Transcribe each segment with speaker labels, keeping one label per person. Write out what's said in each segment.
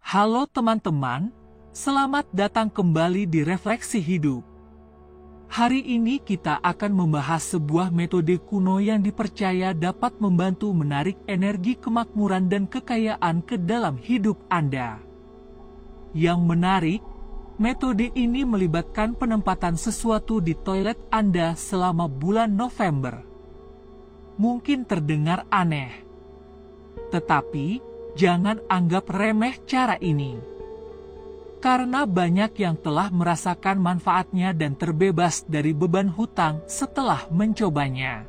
Speaker 1: Halo teman-teman, selamat datang kembali di Refleksi Hidup. Hari ini kita akan membahas sebuah metode kuno yang dipercaya dapat membantu menarik energi kemakmuran dan kekayaan ke dalam hidup Anda. Yang menarik, metode ini melibatkan penempatan sesuatu di toilet Anda selama bulan November. Mungkin terdengar aneh, tetapi jangan anggap remeh cara ini. Karena banyak yang telah merasakan manfaatnya dan terbebas dari beban hutang setelah mencobanya.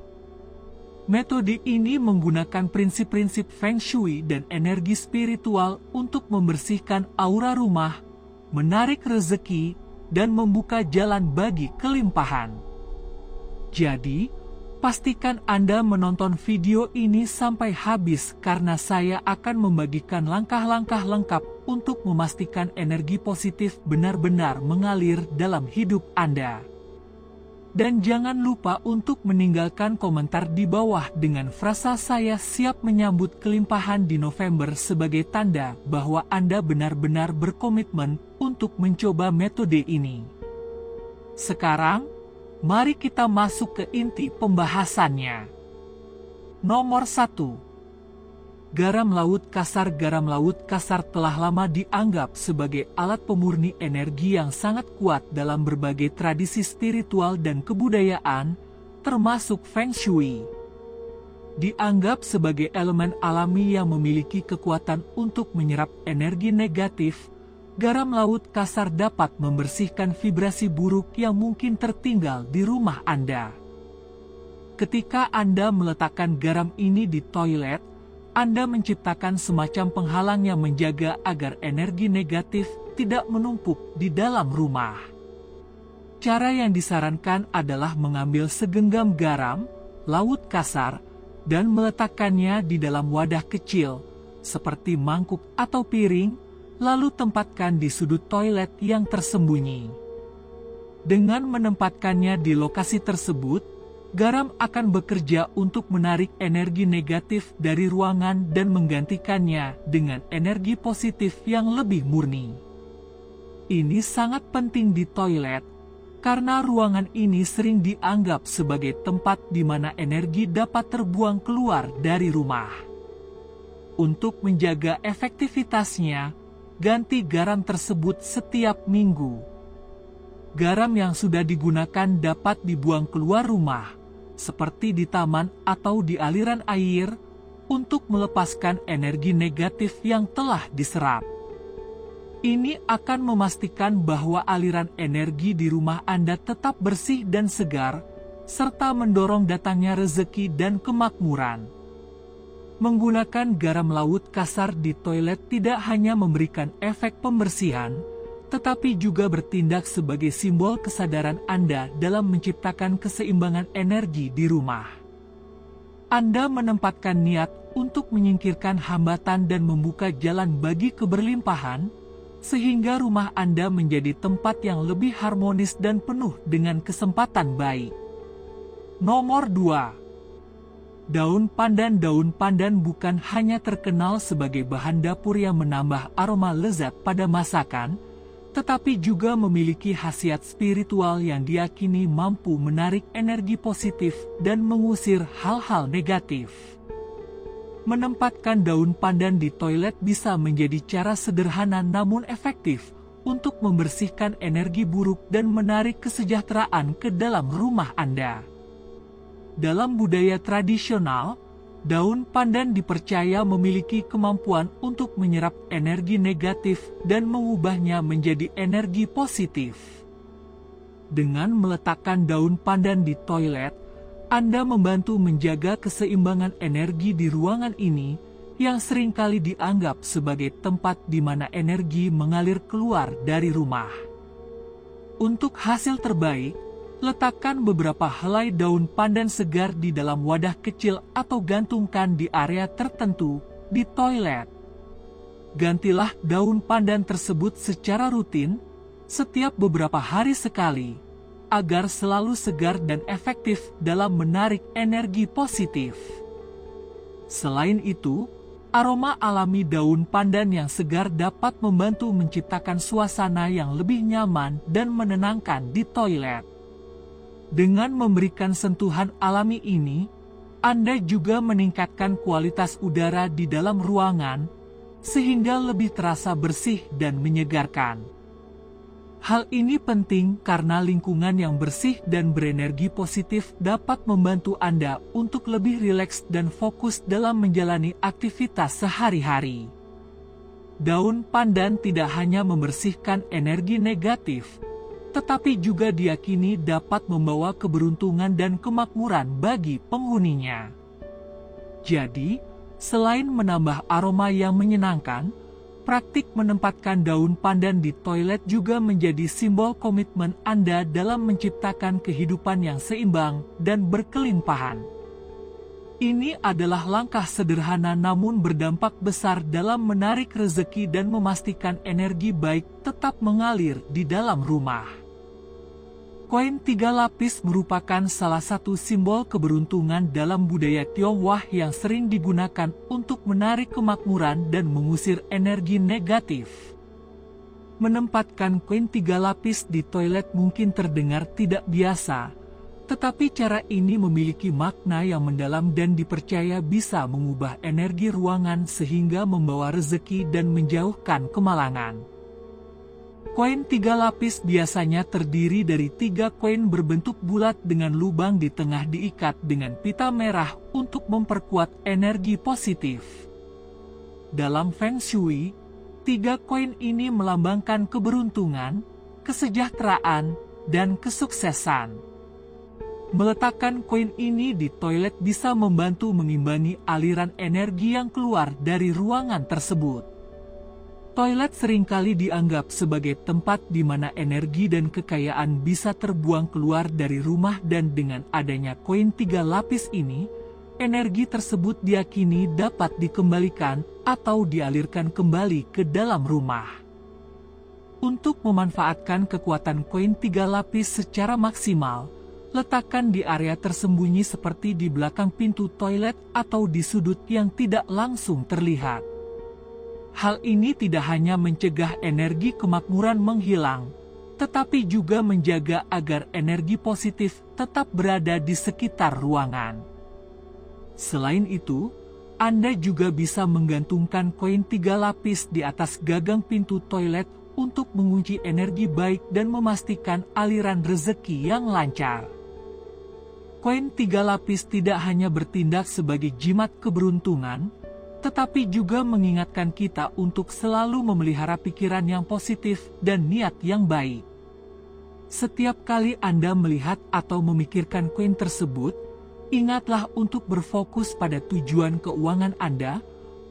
Speaker 1: Metode ini menggunakan prinsip-prinsip Feng Shui dan energi spiritual untuk membersihkan aura rumah, menarik rezeki, dan membuka jalan bagi kelimpahan. Jadi, pastikan Anda menonton video ini sampai habis karena saya akan membagikan langkah-langkah lengkap untuk memastikan energi positif benar-benar mengalir dalam hidup Anda. Dan jangan lupa untuk meninggalkan komentar di bawah dengan frasa "saya siap menyambut kelimpahan di November" sebagai tanda bahwa Anda benar-benar berkomitmen untuk mencoba metode ini. Sekarang, mari kita masuk ke inti pembahasannya. Nomor 1. Garam laut kasar. Garam laut kasar telah lama dianggap sebagai alat pemurni energi yang sangat kuat dalam berbagai tradisi spiritual dan kebudayaan, termasuk Feng Shui. Dianggap sebagai elemen alami yang memiliki kekuatan untuk menyerap energi negatif, garam laut kasar dapat membersihkan vibrasi buruk yang mungkin tertinggal di rumah Anda. Ketika Anda meletakkan garam ini di toilet, Anda menciptakan semacam penghalang yang menjaga agar energi negatif tidak menumpuk di dalam rumah. Cara yang disarankan adalah mengambil segenggam garam laut kasar dan meletakkannya di dalam wadah kecil, seperti mangkuk atau piring, lalu tempatkan di sudut toilet yang tersembunyi. Dengan menempatkannya di lokasi tersebut, garam akan bekerja untuk menarik energi negatif dari ruangan dan menggantikannya dengan energi positif yang lebih murni. Ini sangat penting di toilet, karena ruangan ini sering dianggap sebagai tempat di mana energi dapat terbuang keluar dari rumah. Untuk menjaga efektivitasnya, ganti garam tersebut setiap minggu. Garam yang sudah digunakan dapat dibuang keluar rumah, seperti di taman atau di aliran air, untuk melepaskan energi negatif yang telah diserap. Ini akan memastikan bahwa aliran energi di rumah Anda tetap bersih dan segar, serta mendorong datangnya rezeki dan kemakmuran. Menggunakan garam laut kasar di toilet tidak hanya memberikan efek pembersihan, tetapi juga bertindak sebagai simbol kesadaran Anda dalam menciptakan keseimbangan energi di rumah. Anda menempatkan niat untuk menyingkirkan hambatan dan membuka jalan bagi keberlimpahan, sehingga rumah Anda menjadi tempat yang lebih harmonis dan penuh dengan kesempatan baik. Nomor 2. Daun pandan. Daun pandan bukan hanya terkenal sebagai bahan dapur yang menambah aroma lezat pada masakan, tetapi juga memiliki khasiat spiritual yang diyakini mampu menarik energi positif dan mengusir hal-hal negatif. Menempatkan daun pandan di toilet bisa menjadi cara sederhana namun efektif untuk membersihkan energi buruk dan menarik kesejahteraan ke dalam rumah Anda. Dalam budaya tradisional, daun pandan dipercaya memiliki kemampuan untuk menyerap energi negatif dan mengubahnya menjadi energi positif. Dengan meletakkan daun pandan di toilet, Anda membantu menjaga keseimbangan energi di ruangan ini yang seringkali dianggap sebagai tempat di mana energi mengalir keluar dari rumah. Untuk hasil terbaik, letakkan beberapa helai daun pandan segar di dalam wadah kecil atau gantungkan di area tertentu di toilet. Gantilah daun pandan tersebut secara rutin, setiap beberapa hari sekali, agar selalu segar dan efektif dalam menarik energi positif. Selain itu, Aroma alami daun pandan yang segar dapat membantu menciptakan suasana yang lebih nyaman dan menenangkan di toilet. Dengan memberikan sentuhan alami ini, Anda juga meningkatkan kualitas udara di dalam ruangan, sehingga lebih terasa bersih dan menyegarkan. Hal ini penting karena lingkungan yang bersih dan berenergi positif dapat membantu Anda untuk lebih rileks dan fokus dalam menjalani aktivitas sehari-hari. Daun pandan tidak hanya membersihkan energi negatif, tetapi juga diyakini dapat membawa keberuntungan dan kemakmuran bagi penghuninya. Jadi, selain menambah aroma yang menyenangkan, praktik menempatkan daun pandan di toilet juga menjadi simbol komitmen Anda dalam menciptakan kehidupan yang seimbang dan berkelimpahan. Ini adalah langkah sederhana namun berdampak besar dalam menarik rezeki dan memastikan energi baik tetap mengalir di dalam rumah. Koin 3 lapis merupakan salah satu simbol keberuntungan dalam budaya Tionghoa yang sering digunakan untuk menarik kemakmuran dan mengusir energi negatif. Menempatkan koin 3 lapis di toilet mungkin terdengar tidak biasa, tetapi cara ini memiliki makna yang mendalam dan dipercaya bisa mengubah energi ruangan sehingga membawa rezeki dan menjauhkan kemalangan. Koin 3 lapis biasanya terdiri dari 3 koin berbentuk bulat dengan lubang di tengah diikat dengan pita merah untuk memperkuat energi positif. Dalam Feng Shui, 3 koin ini melambangkan keberuntungan, kesejahteraan, dan kesuksesan. Meletakkan koin ini di toilet bisa membantu mengimbangi aliran energi yang keluar dari ruangan tersebut. Toilet seringkali dianggap sebagai tempat di mana energi dan kekayaan bisa terbuang keluar dari rumah dan dengan adanya koin 3 lapis ini, energi tersebut diyakini dapat dikembalikan atau dialirkan kembali ke dalam rumah. Untuk memanfaatkan kekuatan koin 3 lapis secara maksimal, letakkan di area tersembunyi seperti di belakang pintu toilet atau di sudut yang tidak langsung terlihat. Hal ini tidak hanya mencegah energi kemakmuran menghilang, tetapi juga menjaga agar energi positif tetap berada di sekitar ruangan. Selain itu, Anda juga bisa menggantungkan koin 3 lapis di atas gagang pintu toilet untuk mengunci energi baik dan memastikan aliran rezeki yang lancar. Koin 3 lapis tidak hanya bertindak sebagai jimat keberuntungan, tetapi juga mengingatkan kita untuk selalu memelihara pikiran yang positif dan niat yang baik. Setiap kali Anda melihat atau memikirkan koin tersebut, ingatlah untuk berfokus pada tujuan keuangan Anda,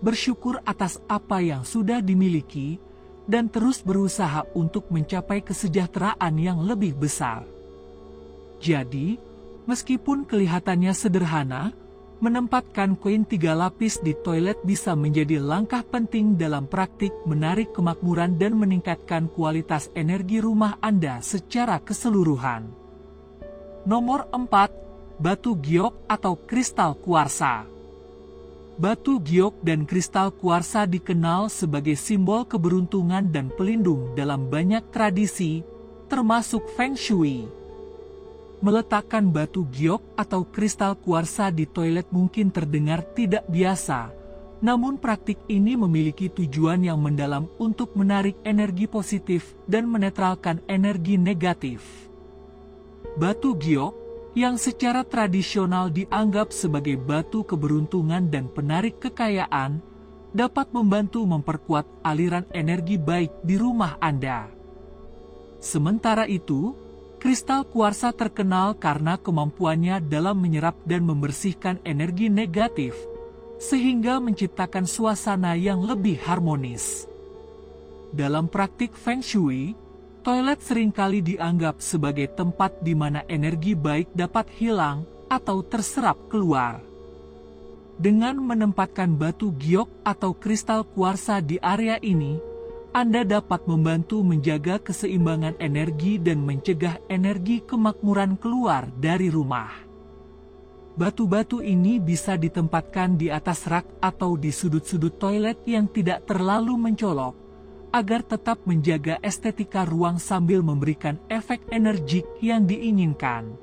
Speaker 1: bersyukur atas apa yang sudah dimiliki, dan terus berusaha untuk mencapai kesejahteraan yang lebih besar. Jadi, meskipun kelihatannya sederhana, menempatkan koin 3 lapis di toilet bisa menjadi langkah penting dalam praktik menarik kemakmuran dan meningkatkan kualitas energi rumah Anda secara keseluruhan. Nomor 4. Batu giok atau kristal kuarsa. Batu giok dan kristal kuarsa dikenal sebagai simbol keberuntungan dan pelindung dalam banyak tradisi, termasuk Feng Shui. Meletakkan batu giok atau kristal kuarsa di toilet mungkin terdengar tidak biasa, namun praktik ini memiliki tujuan yang mendalam untuk menarik energi positif dan menetralkan energi negatif. Batu giok, yang secara tradisional dianggap sebagai batu keberuntungan dan penarik kekayaan, dapat membantu memperkuat aliran energi baik di rumah Anda. Sementara itu, kristal kuarsa terkenal karena kemampuannya dalam menyerap dan membersihkan energi negatif, sehingga menciptakan suasana yang lebih harmonis. Dalam praktik Feng Shui, toilet seringkali dianggap sebagai tempat di mana energi baik dapat hilang atau terserap keluar. Dengan menempatkan batu giok atau kristal kuarsa di area ini, Anda dapat membantu menjaga keseimbangan energi dan mencegah energi kemakmuran keluar dari rumah. Batu-batu ini bisa ditempatkan di atas rak atau di sudut-sudut toilet yang tidak terlalu mencolok, agar tetap menjaga estetika ruang sambil memberikan efek energik yang diinginkan.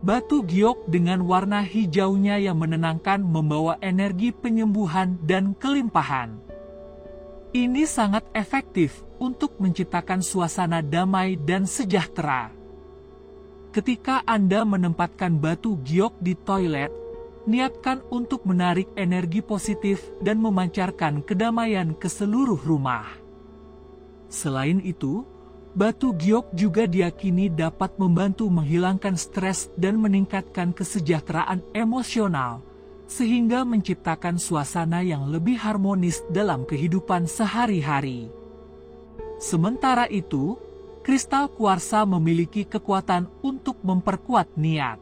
Speaker 1: Batu giok dengan warna hijaunya yang menenangkan membawa energi penyembuhan dan kelimpahan. Ini sangat efektif untuk menciptakan suasana damai dan sejahtera. Ketika Anda menempatkan batu giok di toilet, niatkan untuk menarik energi positif dan memancarkan kedamaian ke seluruh rumah. Selain itu, batu giok juga diyakini dapat membantu menghilangkan stres dan meningkatkan kesejahteraan emosional, sehingga menciptakan suasana yang lebih harmonis dalam kehidupan sehari-hari. Sementara itu, kristal kuarsa memiliki kekuatan untuk memperkuat niat.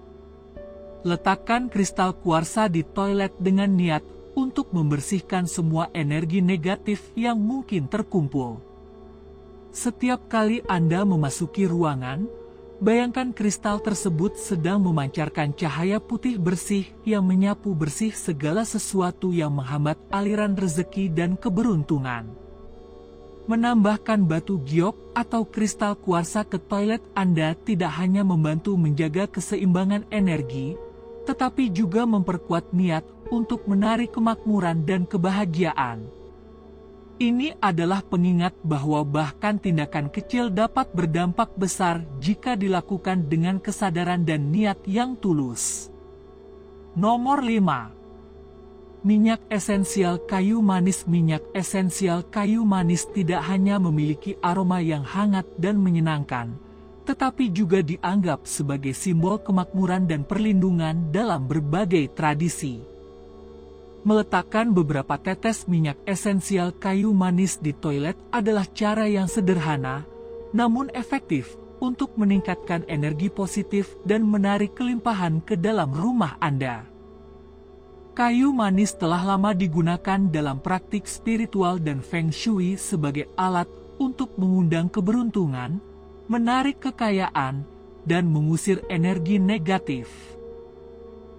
Speaker 1: Letakkan kristal kuarsa di toilet dengan niat untuk membersihkan semua energi negatif yang mungkin terkumpul. Setiap kali Anda memasuki ruangan, bayangkan kristal tersebut sedang memancarkan cahaya putih bersih yang menyapu bersih segala sesuatu yang menghambat aliran rezeki dan keberuntungan. Menambahkan batu giok atau kristal kuarsa ke toilet Anda tidak hanya membantu menjaga keseimbangan energi, tetapi juga memperkuat niat untuk menarik kemakmuran dan kebahagiaan. Ini adalah pengingat bahwa bahkan tindakan kecil dapat berdampak besar jika dilakukan dengan kesadaran dan niat yang tulus. Nomor 5. Minyak esensial kayu manis. Minyak esensial kayu manis tidak hanya memiliki aroma yang hangat dan menyenangkan, tetapi juga dianggap sebagai simbol kemakmuran dan perlindungan dalam berbagai tradisi. Meletakkan beberapa tetes minyak esensial kayu manis di toilet adalah cara yang sederhana, namun efektif untuk meningkatkan energi positif dan menarik kelimpahan ke dalam rumah Anda. Kayu manis telah lama digunakan dalam praktik spiritual dan Feng Shui sebagai alat untuk mengundang keberuntungan, menarik kekayaan, dan mengusir energi negatif.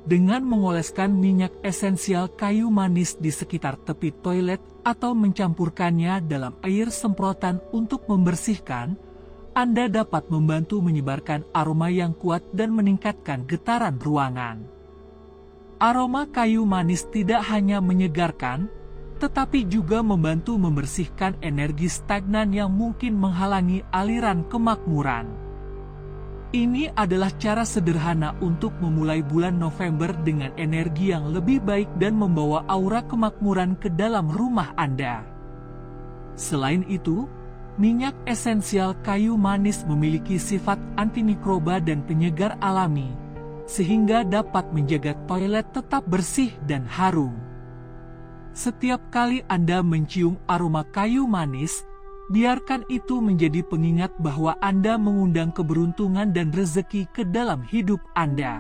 Speaker 1: Dengan mengoleskan minyak esensial kayu manis di sekitar tepi toilet atau mencampurkannya dalam air semprotan untuk membersihkan, Anda dapat membantu menyebarkan aroma yang kuat dan meningkatkan getaran ruangan. Aroma kayu manis tidak hanya menyegarkan, tetapi juga membantu membersihkan energi stagnan yang mungkin menghalangi aliran kemakmuran. Ini adalah cara sederhana untuk memulai bulan November dengan energi yang lebih baik dan membawa aura kemakmuran ke dalam rumah Anda. Selain itu, minyak esensial kayu manis memiliki sifat antimikroba dan penyegar alami, sehingga dapat menjaga toilet tetap bersih dan harum. Setiap kali Anda mencium aroma kayu manis, biarkan itu menjadi pengingat bahwa Anda mengundang keberuntungan dan rezeki ke dalam hidup Anda.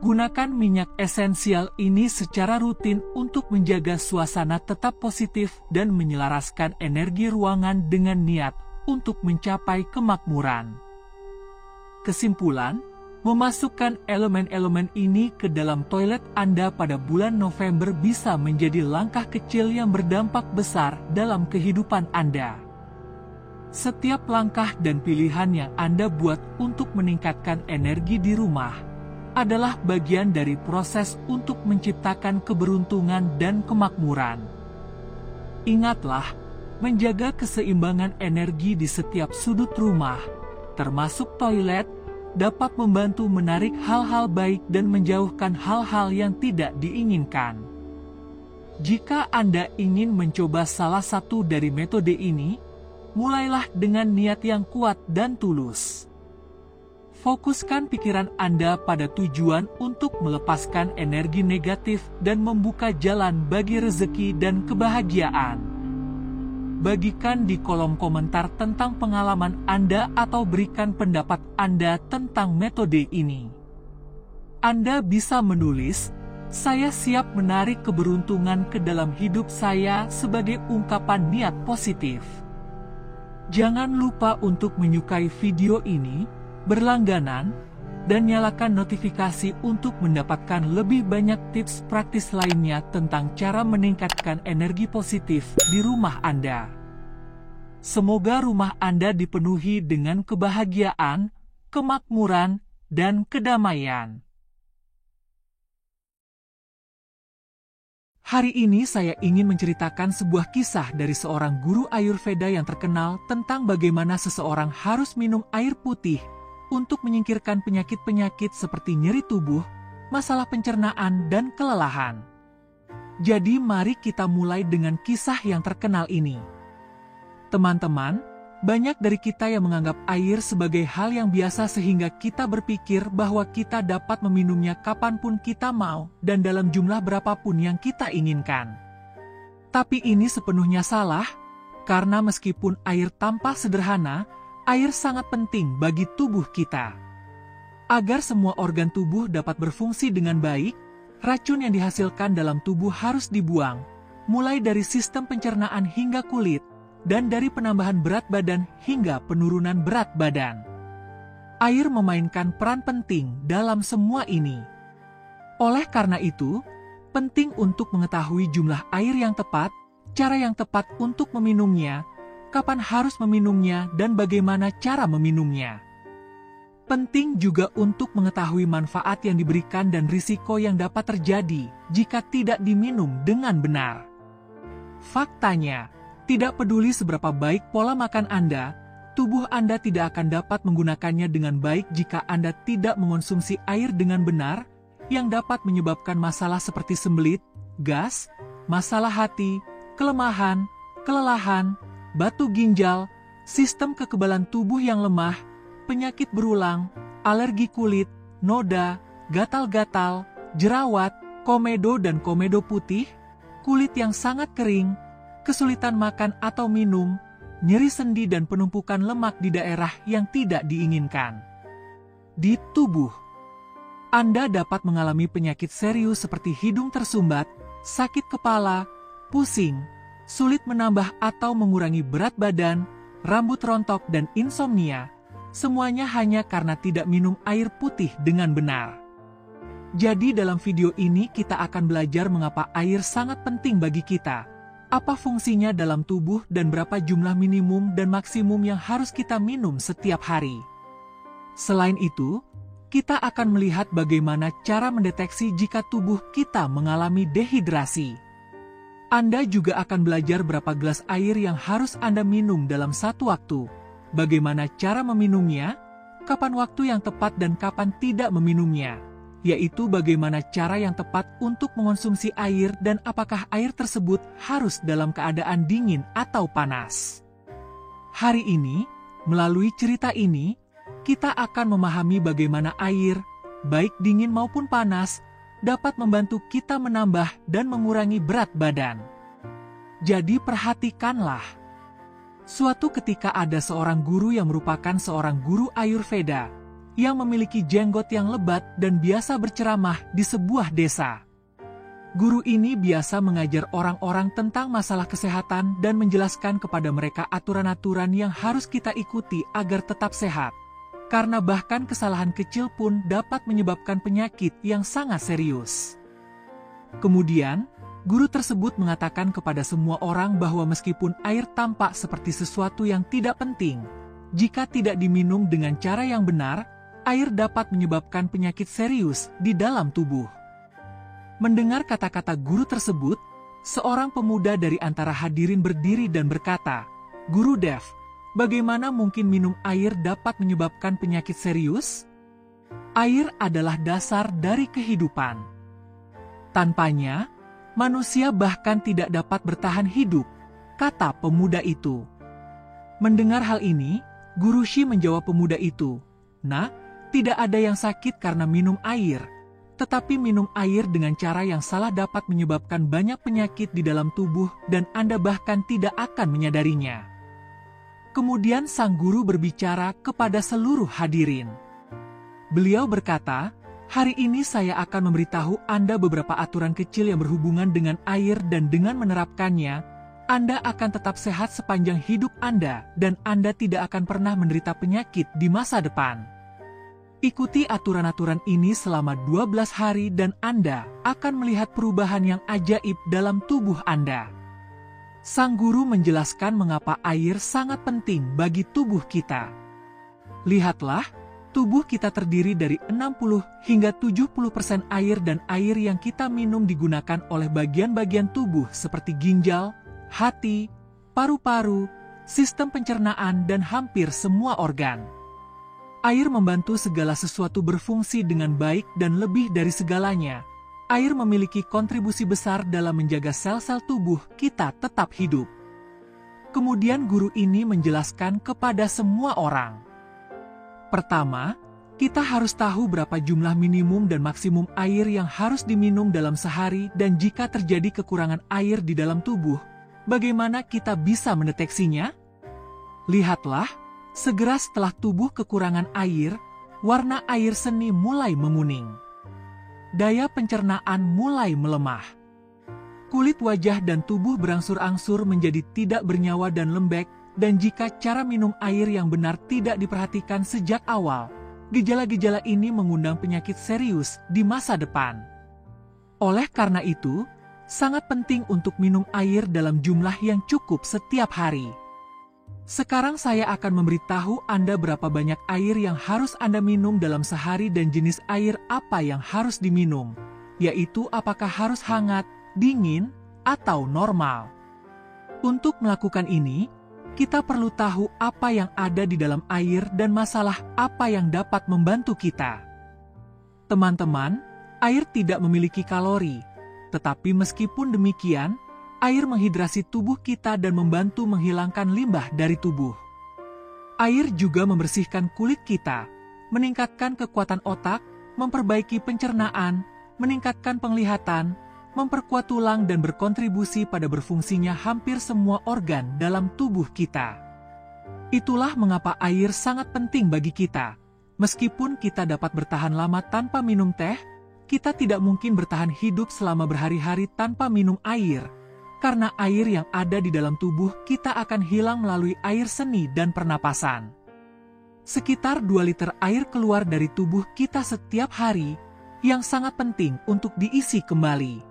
Speaker 1: Gunakan minyak esensial ini secara rutin untuk menjaga suasana tetap positif dan menyelaraskan energi ruangan dengan niat untuk mencapai kemakmuran. Kesimpulan, memasukkan elemen-elemen ini ke dalam toilet Anda pada bulan November bisa menjadi langkah kecil yang berdampak besar dalam kehidupan Anda. Setiap langkah dan pilihan yang Anda buat untuk meningkatkan energi di rumah adalah bagian dari proses untuk menciptakan keberuntungan dan kemakmuran. Ingatlah, menjaga keseimbangan energi di setiap sudut rumah, termasuk toilet, dapat membantu menarik hal-hal baik dan menjauhkan hal-hal yang tidak diinginkan. Jika Anda ingin mencoba salah satu dari metode ini, mulailah dengan niat yang kuat dan tulus. Fokuskan pikiran Anda pada tujuan untuk melepaskan energi negatif dan membuka jalan bagi rezeki dan kebahagiaan. Bagikan di kolom komentar tentang pengalaman Anda atau berikan pendapat Anda tentang metode ini. Anda bisa menulis, "Saya siap menarik keberuntungan ke dalam hidup saya" sebagai ungkapan niat positif. Jangan lupa untuk menyukai video ini, berlangganan, dan nyalakan notifikasi untuk mendapatkan lebih banyak tips praktis lainnya tentang cara meningkatkan energi positif di rumah Anda. Semoga rumah Anda dipenuhi dengan kebahagiaan, kemakmuran, dan kedamaian. Hari ini saya ingin menceritakan sebuah kisah dari seorang guru Ayurveda yang terkenal tentang bagaimana seseorang harus minum air putih untuk menyingkirkan penyakit-penyakit seperti nyeri tubuh, masalah pencernaan, dan kelelahan. Jadi mari kita mulai dengan kisah yang terkenal ini. Teman-teman, banyak dari kita yang menganggap air sebagai hal yang biasa sehingga kita berpikir bahwa kita dapat meminumnya kapanpun kita mau dan dalam jumlah berapapun yang kita inginkan. Tapi ini sepenuhnya salah, karena meskipun air tampak sederhana, air sangat penting bagi tubuh kita. Agar semua organ tubuh dapat berfungsi dengan baik, racun yang dihasilkan dalam tubuh harus dibuang, mulai dari sistem pencernaan hingga kulit, dan dari penambahan berat badan hingga penurunan berat badan. Air memainkan peran penting dalam semua ini. Oleh karena itu, penting untuk mengetahui jumlah air yang tepat, cara yang tepat untuk meminumnya, kapan harus meminumnya, dan bagaimana cara meminumnya. Penting juga untuk mengetahui manfaat yang diberikan dan risiko yang dapat terjadi jika tidak diminum dengan benar. Faktanya, tidak peduli seberapa baik pola makan Anda, tubuh Anda tidak akan dapat menggunakannya dengan baik jika Anda tidak mengonsumsi air dengan benar, yang dapat menyebabkan masalah seperti sembelit, gas, masalah hati, kelemahan, kelelahan, batu ginjal, sistem kekebalan tubuh yang lemah, penyakit berulang, alergi kulit, noda, gatal-gatal, jerawat, komedo dan komedo putih, kulit yang sangat kering, kesulitan makan atau minum, nyeri sendi dan penumpukan lemak di daerah yang tidak diinginkan. Di tubuh, Anda dapat mengalami penyakit serius seperti hidung tersumbat, sakit kepala, pusing, sulit menambah atau mengurangi berat badan, rambut rontok dan insomnia, semuanya hanya karena tidak minum air putih dengan benar. Jadi dalam video ini kita akan belajar mengapa air sangat penting bagi kita, apa fungsinya dalam tubuh dan berapa jumlah minimum dan maksimum yang harus kita minum setiap hari. Selain itu, kita akan melihat bagaimana cara mendeteksi jika tubuh kita mengalami dehidrasi. Anda juga akan belajar berapa gelas air yang harus Anda minum dalam satu waktu, bagaimana cara meminumnya, kapan waktu yang tepat dan kapan tidak meminumnya, yaitu bagaimana cara yang tepat untuk mengonsumsi air dan apakah air tersebut harus dalam keadaan dingin atau panas. Hari ini, melalui cerita ini, kita akan memahami bagaimana air, baik dingin maupun panas, dapat membantu kita menambah dan mengurangi berat badan. Jadi perhatikanlah. Suatu ketika ada seorang guru yang merupakan seorang guru Ayurveda, yang memiliki jenggot yang lebat dan biasa berceramah di sebuah desa. Guru ini biasa mengajar orang-orang tentang masalah kesehatan dan menjelaskan kepada mereka aturan-aturan yang harus kita ikuti agar tetap sehat. Karena bahkan kesalahan kecil pun dapat menyebabkan penyakit yang sangat serius. Kemudian, guru tersebut mengatakan kepada semua orang bahwa meskipun air tampak seperti sesuatu yang tidak penting, jika tidak diminum dengan cara yang benar, air dapat menyebabkan penyakit serius di dalam tubuh. Mendengar kata-kata guru tersebut, seorang pemuda dari antara hadirin berdiri dan berkata, "Gurudev, bagaimana mungkin minum air dapat menyebabkan penyakit serius? Air adalah dasar dari kehidupan. Tanpanya, manusia bahkan tidak dapat bertahan hidup," kata pemuda itu. Mendengar hal ini, Guru Shi menjawab pemuda itu, "Nak, tidak ada yang sakit karena minum air, tetapi minum air dengan cara yang salah dapat menyebabkan banyak penyakit di dalam tubuh dan Anda bahkan tidak akan menyadarinya." Kemudian sang guru berbicara kepada seluruh hadirin. Beliau berkata, "Hari ini saya akan memberitahu Anda beberapa aturan kecil yang berhubungan dengan air dan dengan menerapkannya, Anda akan tetap sehat sepanjang hidup Anda dan Anda tidak akan pernah menderita penyakit di masa depan." Ikuti aturan-aturan ini selama 12 hari dan Anda akan melihat perubahan yang ajaib dalam tubuh Anda. Sang guru menjelaskan mengapa air sangat penting bagi tubuh kita. Lihatlah, tubuh kita terdiri dari 60 hingga 70% air dan air yang kita minum digunakan oleh bagian-bagian tubuh seperti ginjal, hati, paru-paru, sistem pencernaan dan hampir semua organ. Air membantu segala sesuatu berfungsi dengan baik dan lebih dari segalanya. Air memiliki kontribusi besar dalam menjaga sel-sel tubuh kita tetap hidup. Kemudian guru ini menjelaskan kepada semua orang. Pertama, kita harus tahu berapa jumlah minimum dan maksimum air yang harus diminum dalam sehari dan jika terjadi kekurangan air di dalam tubuh, bagaimana kita bisa mendeteksinya? Lihatlah, segera setelah tubuh kekurangan air, warna air seni mulai menguning. Daya pencernaan mulai melemah. Kulit wajah dan tubuh berangsur-angsur menjadi tidak bernyawa dan lembek, dan jika cara minum air yang benar tidak diperhatikan sejak awal, gejala-gejala ini mengundang penyakit serius di masa depan. Oleh karena itu, sangat penting untuk minum air dalam jumlah yang cukup setiap hari. Sekarang saya akan memberitahu Anda berapa banyak air yang harus Anda minum dalam sehari dan jenis air apa yang harus diminum, yaitu apakah harus hangat, dingin, atau normal. Untuk melakukan ini, kita perlu tahu apa yang ada di dalam air dan masalah apa yang dapat membantu kita. Teman-teman, air tidak memiliki kalori, tetapi meskipun demikian, air menghidrasi tubuh kita dan membantu menghilangkan limbah dari tubuh. Air juga membersihkan kulit kita, meningkatkan kekuatan otak, memperbaiki pencernaan, meningkatkan penglihatan, memperkuat tulang dan berkontribusi pada berfungsinya hampir semua organ dalam tubuh kita. Itulah mengapa air sangat penting bagi kita. Meskipun kita dapat bertahan lama tanpa minum teh, kita tidak mungkin bertahan hidup selama berhari-hari tanpa minum air. Karena air yang ada di dalam tubuh kita akan hilang melalui air seni dan pernapasan. Sekitar 2 liter air keluar dari tubuh kita setiap hari, yang sangat penting untuk diisi kembali.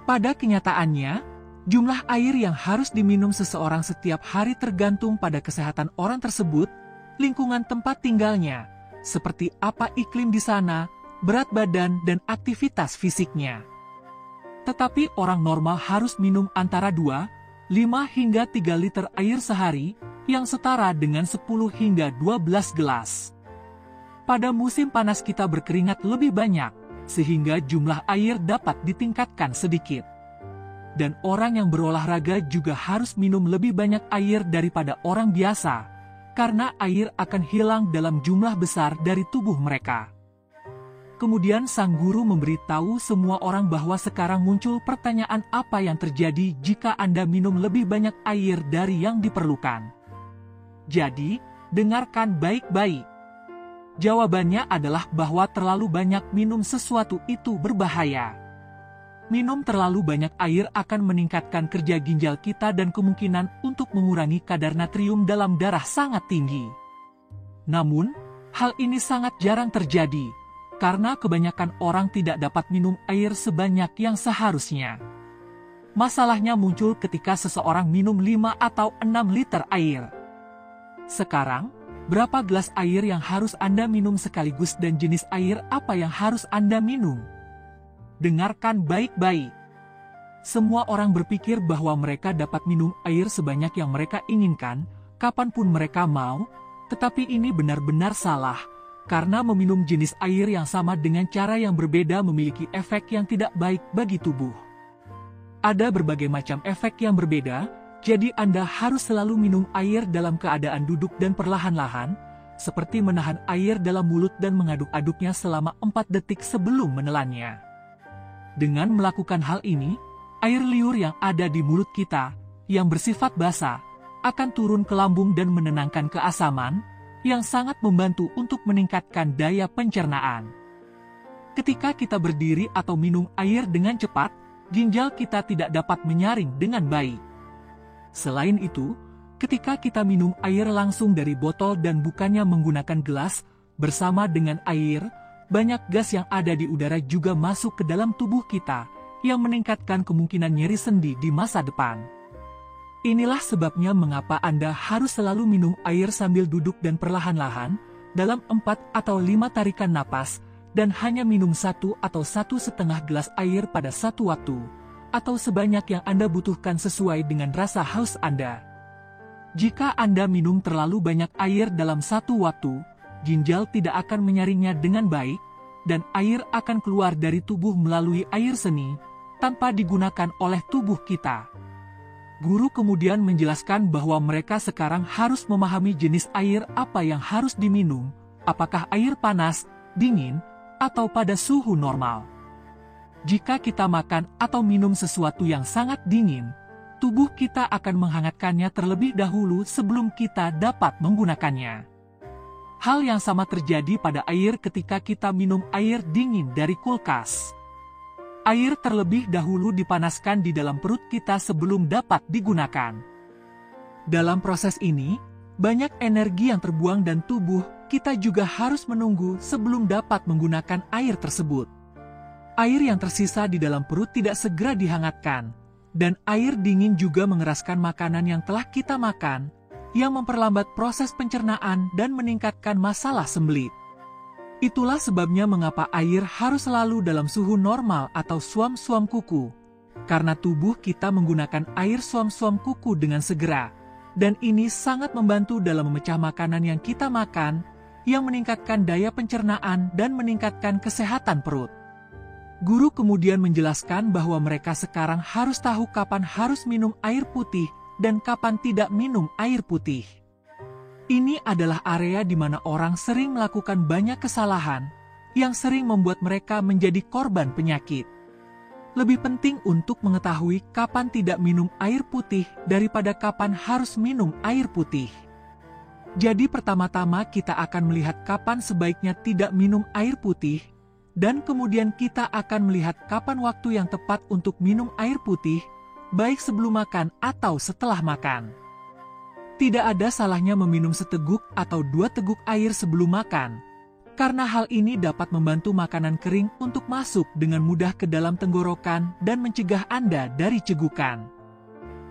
Speaker 1: Pada kenyataannya, jumlah air yang harus diminum seseorang setiap hari tergantung pada kesehatan orang tersebut, lingkungan tempat tinggalnya, seperti apa iklim di sana, berat badan dan aktivitas fisiknya. Tetapi orang normal harus minum antara 2, 5 hingga 3 liter air sehari, yang setara dengan 10 hingga 12 gelas. Pada musim panas kita berkeringat lebih banyak, sehingga jumlah air dapat ditingkatkan sedikit. Dan orang yang berolahraga juga harus minum lebih banyak air daripada orang biasa, karena air akan hilang dalam jumlah besar dari tubuh mereka. Kemudian sang guru memberitahu semua orang bahwa sekarang muncul pertanyaan apa yang terjadi jika Anda minum lebih banyak air dari yang diperlukan. Jadi, dengarkan baik-baik. Jawabannya adalah bahwa terlalu banyak minum sesuatu itu berbahaya. Minum terlalu banyak air akan meningkatkan kerja ginjal kita dan kemungkinan untuk mengurangi kadar natrium dalam darah sangat tinggi. Namun, hal ini sangat jarang terjadi, karena kebanyakan orang tidak dapat minum air sebanyak yang seharusnya. Masalahnya muncul ketika seseorang minum 5 atau 6 liter air. Sekarang, berapa gelas air yang harus Anda minum sekaligus dan jenis air apa yang harus Anda minum? Dengarkan baik-baik. Semua orang berpikir bahwa mereka dapat minum air sebanyak yang mereka inginkan, kapanpun mereka mau, tetapi ini benar-benar salah. Karena meminum jenis air yang sama dengan cara yang berbeda memiliki efek yang tidak baik bagi tubuh. Ada berbagai macam efek yang berbeda, jadi Anda harus selalu minum air dalam keadaan duduk dan perlahan-lahan, seperti menahan air dalam mulut dan mengaduk-aduknya selama 4 detik sebelum menelannya. Dengan melakukan hal ini, air liur yang ada di mulut kita, yang bersifat basa, akan turun ke lambung dan menenangkan keasaman, yang sangat membantu untuk meningkatkan daya pencernaan. Ketika kita berdiri atau minum air dengan cepat, ginjal kita tidak dapat menyaring dengan baik. Selain itu, ketika kita minum air langsung dari botol dan bukannya menggunakan gelas, Bersama dengan air, banyak gas yang ada di udara juga masuk ke dalam tubuh kita, yang meningkatkan kemungkinan nyeri sendi di masa depan. Inilah sebabnya mengapa Anda harus selalu minum air sambil duduk dan perlahan-lahan, dalam 4 atau 5 tarikan napas, dan hanya minum 1 atau 1,5 gelas air pada satu waktu, atau sebanyak yang Anda butuhkan sesuai dengan rasa haus Anda. Jika Anda minum terlalu banyak air dalam satu waktu, ginjal tidak akan menyaringnya dengan baik, dan air akan keluar dari tubuh melalui air seni, tanpa digunakan oleh tubuh kita. Guru kemudian menjelaskan bahwa mereka sekarang harus memahami jenis air apa yang harus diminum, apakah air panas, dingin, atau pada suhu normal. Jika kita makan atau minum sesuatu yang sangat dingin, tubuh kita akan menghangatkannya terlebih dahulu sebelum kita dapat menggunakannya. Hal yang sama terjadi pada air ketika kita minum air dingin dari kulkas. Air terlebih dahulu dipanaskan di dalam perut kita sebelum dapat digunakan. Dalam proses ini, banyak energi yang terbuang dan tubuh kita juga harus menunggu sebelum dapat menggunakan air tersebut. Air yang tersisa di dalam perut tidak segera dihangatkan, dan air dingin juga mengeraskan makanan yang telah kita makan, yang memperlambat proses pencernaan dan meningkatkan masalah sembelit. Itulah sebabnya mengapa air harus selalu dalam suhu normal atau suam-suam kuku. Karena tubuh kita menggunakan air suam-suam kuku dengan segera. Dan ini sangat membantu dalam memecah makanan yang kita makan, yang meningkatkan daya pencernaan dan meningkatkan kesehatan perut. Guru kemudian menjelaskan bahwa mereka sekarang harus tahu kapan harus minum air putih dan kapan tidak minum air putih. Ini adalah area di mana orang sering melakukan banyak kesalahan yang sering membuat mereka menjadi korban penyakit. Lebih penting untuk mengetahui kapan tidak minum air putih daripada kapan harus minum air putih. Jadi pertama-tama kita akan melihat kapan sebaiknya tidak minum air putih, dan kemudian kita akan melihat kapan waktu yang tepat untuk minum air putih, baik sebelum makan atau setelah makan. Tidak ada salahnya meminum seteguk atau 2 teguk air sebelum makan, karena hal ini dapat membantu makanan kering untuk masuk dengan mudah ke dalam tenggorokan dan mencegah Anda dari cegukan.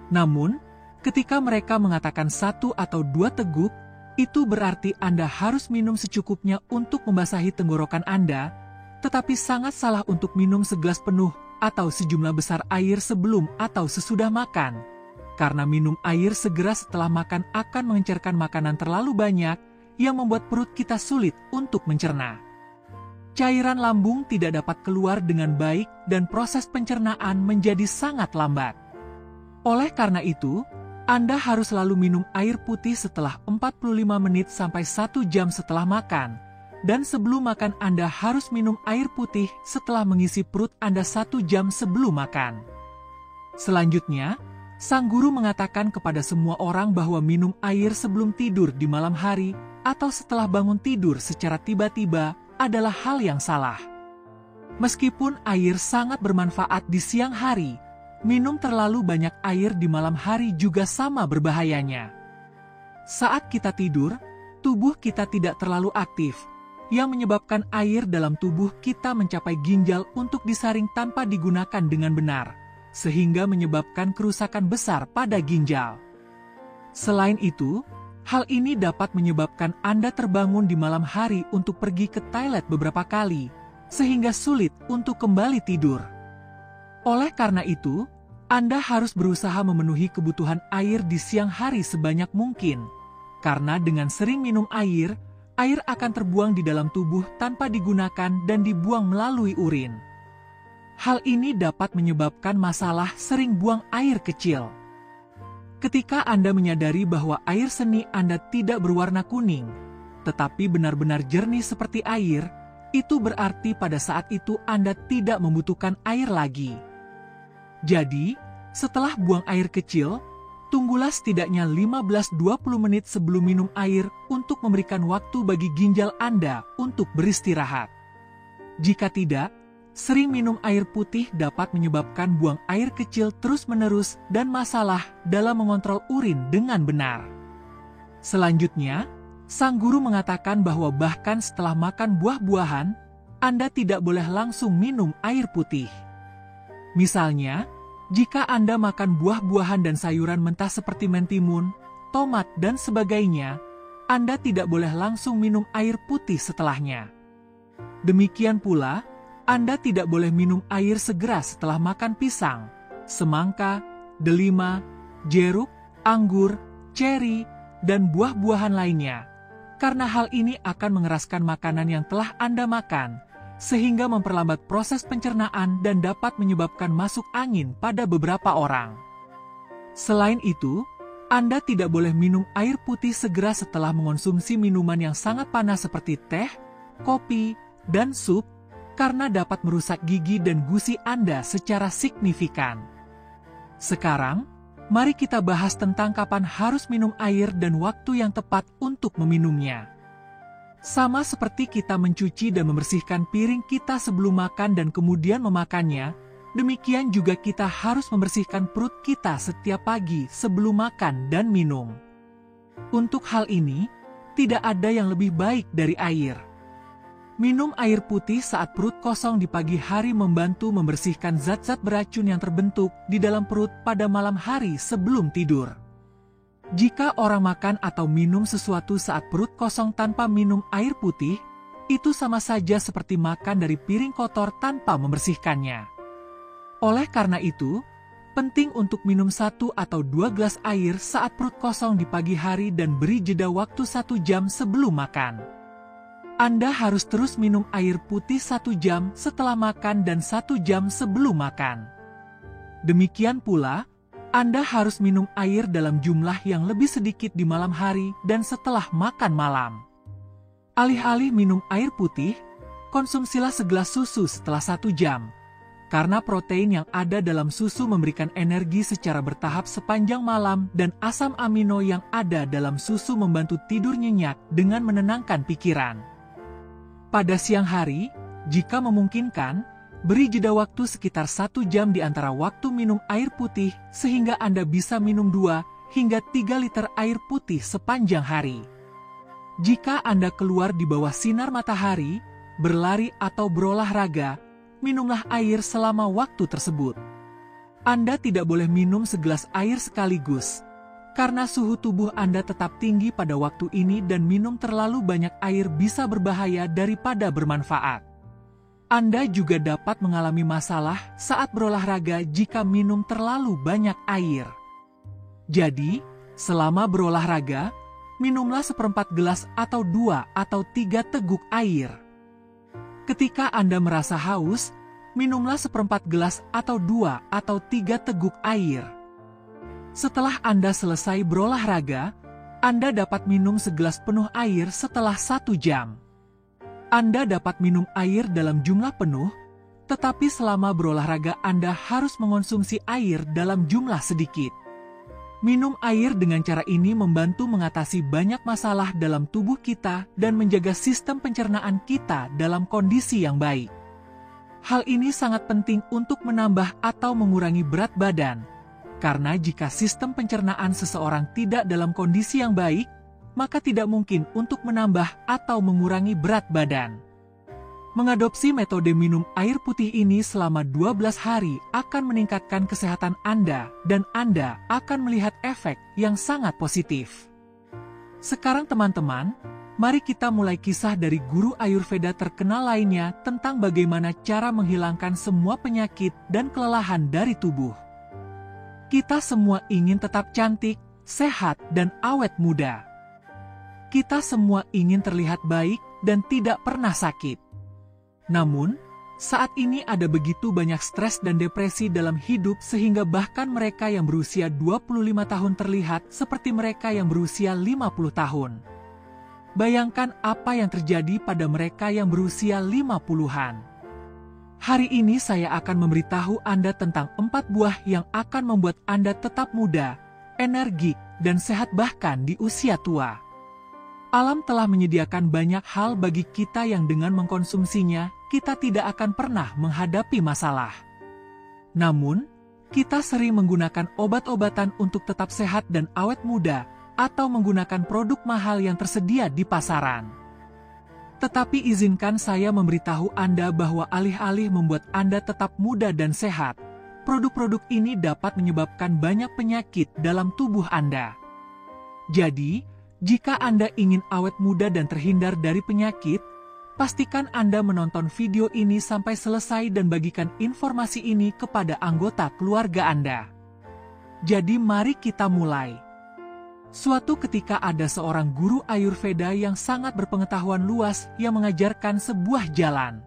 Speaker 1: Namun, ketika mereka mengatakan 1 atau 2 teguk, itu berarti Anda harus minum secukupnya untuk membasahi tenggorokan Anda, tetapi sangat salah untuk minum segelas penuh atau sejumlah besar air sebelum atau sesudah makan. Karena minum air segera setelah makan akan mengencerkan makanan terlalu banyak yang membuat perut kita sulit untuk mencerna. Cairan lambung tidak dapat keluar dengan baik dan proses pencernaan menjadi sangat lambat. Oleh karena itu, Anda harus selalu minum air putih setelah 45 menit sampai 1 jam setelah makan. Dan sebelum makan Anda harus minum air putih setelah mengisi perut Anda 1 jam sebelum makan. Selanjutnya, sang guru mengatakan kepada semua orang bahwa minum air sebelum tidur di malam hari atau setelah bangun tidur secara tiba-tiba adalah hal yang salah. Meskipun air sangat bermanfaat di siang hari, minum terlalu banyak air di malam hari juga sama berbahayanya. Saat kita tidur, tubuh kita tidak terlalu aktif, yang menyebabkan air dalam tubuh kita mencapai ginjal untuk disaring tanpa digunakan dengan benar, sehingga menyebabkan kerusakan besar pada ginjal. Selain itu, hal ini dapat menyebabkan Anda terbangun di malam hari untuk pergi ke toilet beberapa kali, sehingga sulit untuk kembali tidur. Oleh karena itu, Anda harus berusaha memenuhi kebutuhan air di siang hari sebanyak mungkin, karena dengan sering minum air akan terbuang di dalam tubuh tanpa digunakan dan dibuang melalui urin. Hal ini dapat menyebabkan masalah sering buang air kecil. Ketika Anda menyadari bahwa air seni Anda tidak berwarna kuning, tetapi benar-benar jernih seperti air, itu berarti pada saat itu Anda tidak membutuhkan air lagi. Jadi, setelah buang air kecil, tunggulah setidaknya 15-20 menit sebelum minum air untuk memberikan waktu bagi ginjal Anda untuk beristirahat. Jika tidak, sering minum air putih dapat menyebabkan buang air kecil terus-menerus dan masalah dalam mengontrol urin dengan benar. Selanjutnya, Sang guru mengatakan bahwa bahkan setelah makan buah-buahan, Anda tidak boleh langsung minum air putih. Misalnya, jika Anda makan buah-buahan dan sayuran mentah seperti mentimun, tomat, dan sebagainya, Anda tidak boleh langsung minum air putih setelahnya. Demikian pula, Anda tidak boleh minum air segera setelah makan pisang, semangka, delima, jeruk, anggur, ceri, dan buah-buahan lainnya, karena hal ini akan mengeraskan makanan yang telah Anda makan, sehingga memperlambat proses pencernaan dan dapat menyebabkan masuk angin pada beberapa orang. Selain itu, Anda tidak boleh minum air putih segera setelah mengonsumsi minuman yang sangat panas seperti teh, kopi, dan sup, karena dapat merusak gigi dan gusi Anda secara signifikan. Sekarang, mari kita bahas tentang kapan harus minum air dan waktu yang tepat untuk meminumnya. Sama seperti kita mencuci dan membersihkan piring kita sebelum makan dan kemudian memakannya, demikian juga kita harus membersihkan perut kita setiap pagi sebelum makan dan minum. Untuk hal ini, tidak ada yang lebih baik dari air. Minum air putih saat perut kosong di pagi hari membantu membersihkan zat-zat beracun yang terbentuk di dalam perut pada malam hari sebelum tidur. Jika orang makan atau minum sesuatu saat perut kosong tanpa minum air putih, itu sama saja seperti makan dari piring kotor tanpa membersihkannya. Oleh karena itu, penting untuk minum 1 atau 2 gelas air saat perut kosong di pagi hari dan beri jeda waktu 1 jam sebelum makan. Anda harus terus minum air putih 1 jam setelah makan dan 1 jam sebelum makan. Demikian pula, Anda harus minum air dalam jumlah yang lebih sedikit di malam hari dan setelah makan malam. Alih-alih minum air putih, konsumsilah segelas susu setelah 1 jam. Karena protein yang ada dalam susu memberikan energi secara bertahap sepanjang malam dan asam amino yang ada dalam susu membantu tidur nyenyak dengan menenangkan pikiran. Pada siang hari, jika memungkinkan, beri jeda waktu sekitar 1 jam di antara waktu minum air putih sehingga Anda bisa minum 2 hingga 3 liter air putih sepanjang hari. Jika Anda keluar di bawah sinar matahari, berlari atau berolahraga, minumlah air selama waktu tersebut. Anda tidak boleh minum segelas air sekaligus, karena suhu tubuh Anda tetap tinggi pada waktu ini dan minum terlalu banyak air bisa berbahaya daripada bermanfaat. Anda juga dapat mengalami masalah saat berolahraga jika minum terlalu banyak air. Jadi, selama berolahraga, minumlah 1/4 gelas atau 2 atau 3 teguk air. Ketika Anda merasa haus, minumlah 1/4 gelas atau 2 atau 3 teguk air. Setelah Anda selesai berolahraga, Anda dapat minum segelas penuh air setelah 1 jam. Anda dapat minum air dalam jumlah penuh, tetapi selama berolahraga Anda harus mengonsumsi air dalam jumlah sedikit. Minum air dengan cara ini membantu mengatasi banyak masalah dalam tubuh kita dan menjaga sistem pencernaan kita dalam kondisi yang baik. Hal ini sangat penting untuk menambah atau mengurangi berat badan. Karena jika sistem pencernaan seseorang tidak dalam kondisi yang baik, maka tidak mungkin untuk menambah atau mengurangi berat badan. Mengadopsi metode minum air putih ini selama 12 hari akan meningkatkan kesehatan Anda dan Anda akan melihat efek yang sangat positif. Sekarang teman-teman, mari kita mulai kisah dari guru Ayurveda terkenal lainnya tentang bagaimana cara menghilangkan semua penyakit dan kelelahan dari tubuh. Kita semua ingin tetap cantik, sehat, dan awet muda. Kita semua ingin terlihat baik dan tidak pernah sakit. Namun, saat ini ada begitu banyak stres dan depresi dalam hidup sehingga bahkan mereka yang berusia 25 tahun terlihat seperti mereka yang berusia 50 tahun. Bayangkan apa yang terjadi pada mereka yang berusia 50-an. Hari ini saya akan memberitahu Anda tentang 4 buah yang akan membuat Anda tetap muda, energik, dan sehat bahkan di usia tua. Alam telah menyediakan banyak hal bagi kita yang dengan mengkonsumsinya, kita tidak akan pernah menghadapi masalah. Namun, kita sering menggunakan obat-obatan untuk tetap sehat dan awet muda, atau menggunakan produk mahal yang tersedia di pasaran. Tetapi izinkan saya memberitahu Anda bahwa alih-alih membuat Anda tetap muda dan sehat, produk-produk ini dapat menyebabkan banyak penyakit dalam tubuh Anda. Jadi, jika Anda ingin awet muda dan terhindar dari penyakit, pastikan Anda menonton video ini sampai selesai dan bagikan informasi ini kepada anggota keluarga Anda. Jadi mari kita mulai. Suatu ketika ada seorang guru Ayurveda yang sangat berpengetahuan luas yang mengajarkan sebuah jalan.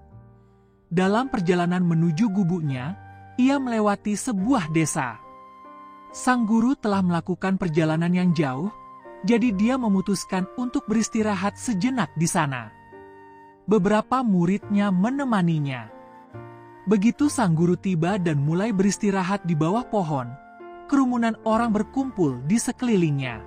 Speaker 1: Dalam perjalanan menuju gubuknya, ia melewati sebuah desa. Sang guru telah melakukan perjalanan yang jauh, jadi dia memutuskan untuk beristirahat sejenak di sana. Beberapa muridnya menemaninya. Begitu sang guru tiba dan mulai beristirahat di bawah pohon, kerumunan orang berkumpul di sekelilingnya.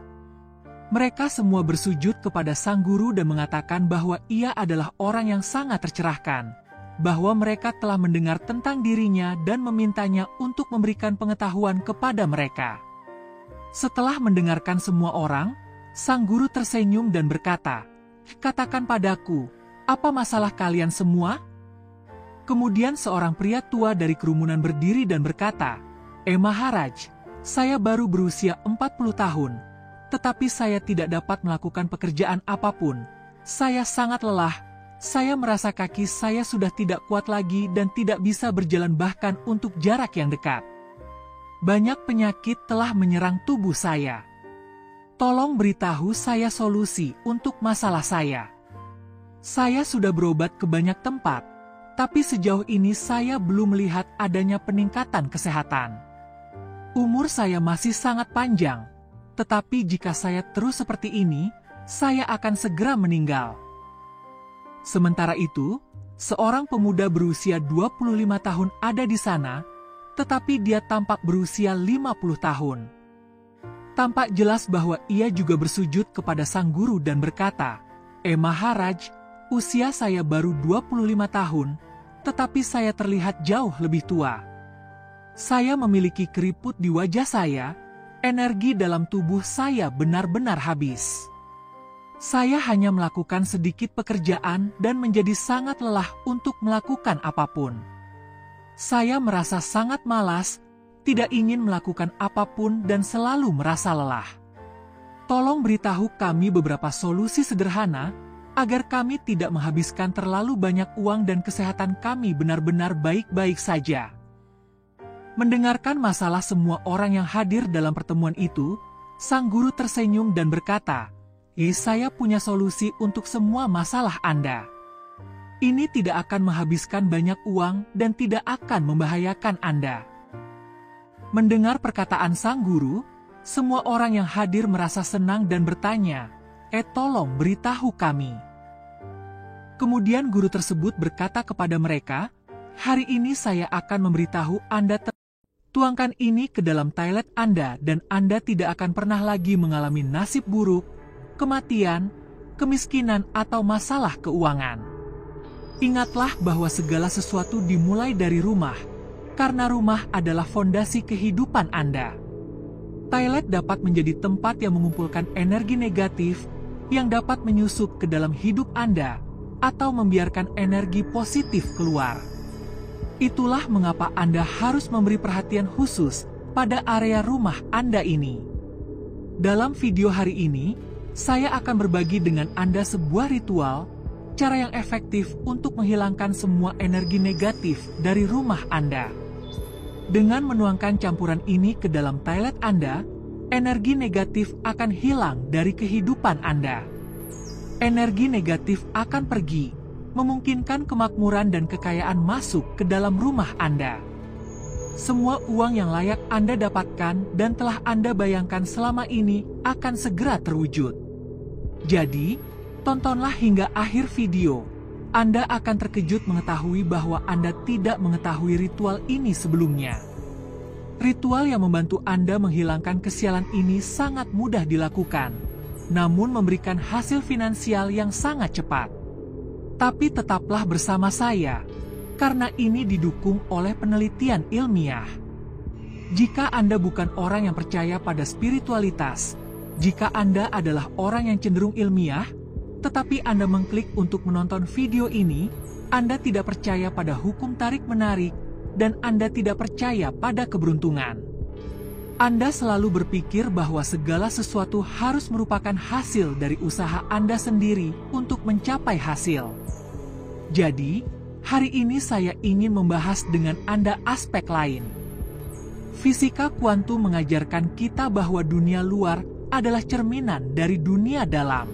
Speaker 1: Mereka semua bersujud kepada sang guru dan mengatakan bahwa ia adalah orang yang sangat tercerahkan, bahwa mereka telah mendengar tentang dirinya dan memintanya untuk memberikan pengetahuan kepada mereka. Setelah mendengarkan semua orang, sang guru tersenyum dan berkata, "Katakan padaku, apa masalah kalian semua?" Kemudian seorang pria tua dari kerumunan berdiri dan berkata, "Maharaj, saya baru berusia 40 tahun, tetapi saya tidak dapat melakukan pekerjaan apapun. Saya sangat lelah, saya merasa kaki saya sudah tidak kuat lagi dan tidak bisa berjalan bahkan untuk jarak yang dekat. Banyak penyakit telah menyerang tubuh saya. Tolong beritahu saya solusi untuk masalah saya. Saya sudah berobat ke banyak tempat, tapi sejauh ini saya belum melihat adanya peningkatan kesehatan. Umur saya masih sangat panjang, tetapi jika saya terus seperti ini, saya akan segera meninggal." Sementara itu, seorang pemuda berusia 25 tahun ada di sana, tetapi dia tampak berusia 50 tahun. Tampak jelas bahwa ia juga bersujud kepada sang guru dan berkata, "Maharaj, usia saya baru 25 tahun, tetapi saya terlihat jauh lebih tua. Saya memiliki keriput di wajah saya, energi dalam tubuh saya benar-benar habis. Saya hanya melakukan sedikit pekerjaan dan menjadi sangat lelah untuk melakukan apapun. Saya merasa sangat malas, tidak ingin melakukan apapun dan selalu merasa lelah. Tolong beritahu kami beberapa solusi sederhana, agar kami tidak menghabiskan terlalu banyak uang dan kesehatan kami benar-benar baik-baik saja." Mendengarkan masalah semua orang yang hadir dalam pertemuan itu, sang guru tersenyum dan berkata, "Saya punya solusi untuk semua masalah Anda. Ini tidak akan menghabiskan banyak uang dan tidak akan membahayakan Anda." Mendengar perkataan sang guru, semua orang yang hadir merasa senang dan bertanya, "Tolong beritahu kami." Kemudian guru tersebut berkata kepada mereka, "Hari ini saya akan memberitahu Anda tuangkan ini ke dalam toilet Anda dan Anda tidak akan pernah lagi mengalami nasib buruk, kematian, kemiskinan atau masalah keuangan. Ingatlah bahwa segala sesuatu dimulai dari rumah, karena rumah adalah fondasi kehidupan Anda. Toilet dapat menjadi tempat yang mengumpulkan energi negatif yang dapat menyusup ke dalam hidup Anda atau membiarkan energi positif keluar. Itulah mengapa Anda harus memberi perhatian khusus pada area rumah Anda ini." Dalam video hari ini, saya akan berbagi dengan Anda sebuah ritual, cara yang efektif untuk menghilangkan semua energi negatif dari rumah Anda. Dengan menuangkan campuran ini ke dalam toilet Anda, energi negatif akan hilang dari kehidupan Anda. Energi negatif akan pergi, memungkinkan kemakmuran dan kekayaan masuk ke dalam rumah Anda. Semua uang yang layak Anda dapatkan dan telah Anda bayangkan selama ini akan segera terwujud. Jadi, tontonlah hingga akhir video. Anda akan terkejut mengetahui bahwa Anda tidak mengetahui ritual ini sebelumnya. Ritual yang membantu Anda menghilangkan kesialan ini sangat mudah dilakukan, namun memberikan hasil finansial yang sangat cepat. Tapi tetaplah bersama saya, karena ini didukung oleh penelitian ilmiah. Jika Anda bukan orang yang percaya pada spiritualitas, Jika Anda adalah orang yang cenderung ilmiah, tetapi Anda mengklik untuk menonton video ini, Anda tidak percaya pada hukum tarik-menarik, dan Anda tidak percaya pada keberuntungan. Anda selalu berpikir bahwa segala sesuatu harus merupakan hasil dari usaha Anda sendiri untuk mencapai hasil. Jadi, hari ini saya ingin membahas dengan Anda aspek lain. Fisika kuantum mengajarkan kita bahwa dunia luar adalah cerminan dari dunia dalam.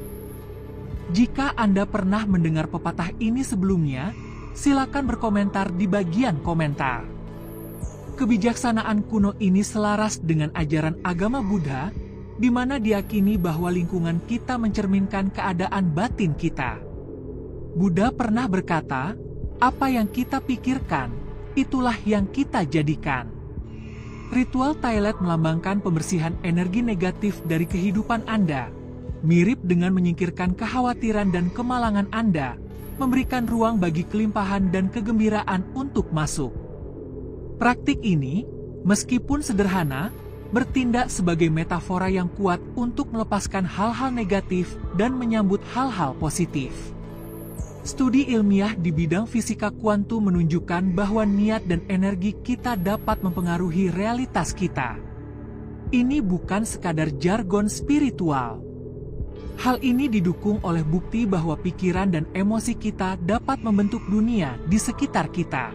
Speaker 1: Jika Anda pernah mendengar pepatah ini sebelumnya, silakan berkomentar di bagian komentar. Kebijaksanaan kuno ini selaras dengan ajaran agama Buddha, di mana diyakini bahwa lingkungan kita mencerminkan keadaan batin kita. Buddha pernah berkata, "Apa yang kita pikirkan, itulah yang kita jadikan." Ritual toilet melambangkan pembersihan energi negatif dari kehidupan Anda, mirip dengan menyingkirkan kekhawatiran dan kemalangan Anda, memberikan ruang bagi kelimpahan dan kegembiraan untuk masuk. Praktik ini, meskipun sederhana, bertindak sebagai metafora yang kuat untuk melepaskan hal-hal negatif dan menyambut hal-hal positif. Studi ilmiah di bidang fisika kuantum menunjukkan bahwa niat dan energi kita dapat mempengaruhi realitas kita. Ini bukan sekadar jargon spiritual. Hal ini didukung oleh bukti bahwa pikiran dan emosi kita dapat membentuk dunia di sekitar kita.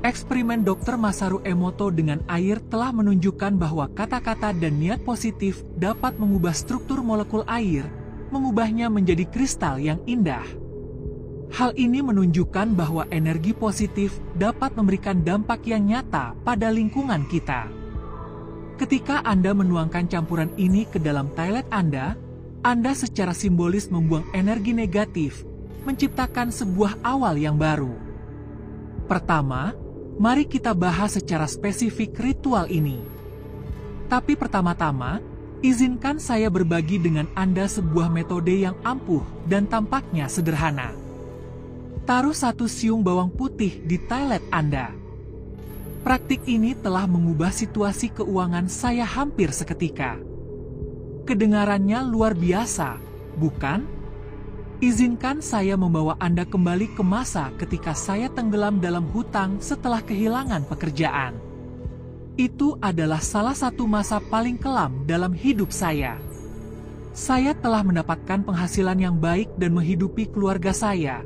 Speaker 1: Eksperimen Dr. Masaru Emoto dengan air telah menunjukkan bahwa kata-kata dan niat positif dapat mengubah struktur molekul air, mengubahnya menjadi kristal yang indah. Hal ini menunjukkan bahwa energi positif dapat memberikan dampak yang nyata pada lingkungan kita. Ketika Anda menuangkan campuran ini ke dalam toilet Anda secara simbolis membuang energi negatif, menciptakan sebuah awal yang baru. Pertama, mari kita bahas secara spesifik ritual ini. Tapi pertama-tama, izinkan saya berbagi dengan Anda sebuah metode yang ampuh dan tampaknya sederhana. Taruh 1 siung bawang putih di toilet Anda. Praktik ini telah mengubah situasi keuangan saya hampir seketika. Kedengarannya luar biasa, bukan? Izinkan saya membawa Anda kembali ke masa ketika saya tenggelam dalam hutang setelah kehilangan pekerjaan. Itu adalah salah satu masa paling kelam dalam hidup saya. Saya telah mendapatkan penghasilan yang baik dan menghidupi keluarga saya.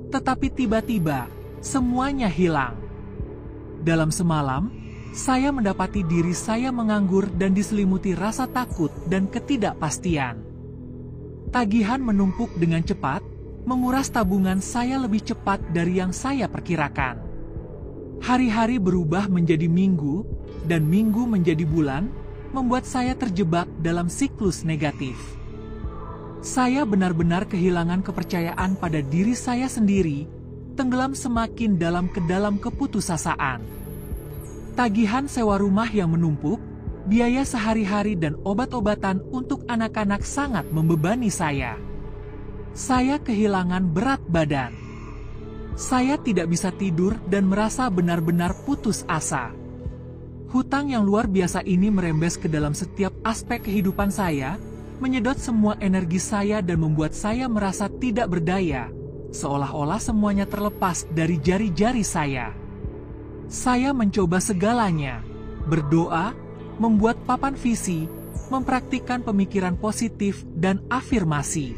Speaker 1: Tetapi tiba-tiba, semuanya hilang. Dalam semalam, saya mendapati diri saya menganggur dan diselimuti rasa takut dan ketidakpastian. Tagihan menumpuk dengan cepat, menguras tabungan saya lebih cepat dari yang saya perkirakan. Hari-hari berubah menjadi minggu, dan minggu menjadi bulan, membuat saya terjebak dalam siklus negatif. Saya benar-benar kehilangan kepercayaan pada diri saya sendiri, tenggelam semakin dalam ke dalam keputusasaan. Tagihan sewa rumah yang menumpuk, biaya sehari-hari dan obat-obatan untuk anak-anak sangat membebani saya. Saya kehilangan berat badan. Saya tidak bisa tidur dan merasa benar-benar putus asa. Hutang yang luar biasa ini merembes ke dalam setiap aspek kehidupan saya, menyedot semua energi saya dan membuat saya merasa tidak berdaya, seolah-olah semuanya terlepas dari jari-jari saya. Saya mencoba segalanya, berdoa, membuat papan visi, mempraktikkan pemikiran positif dan afirmasi.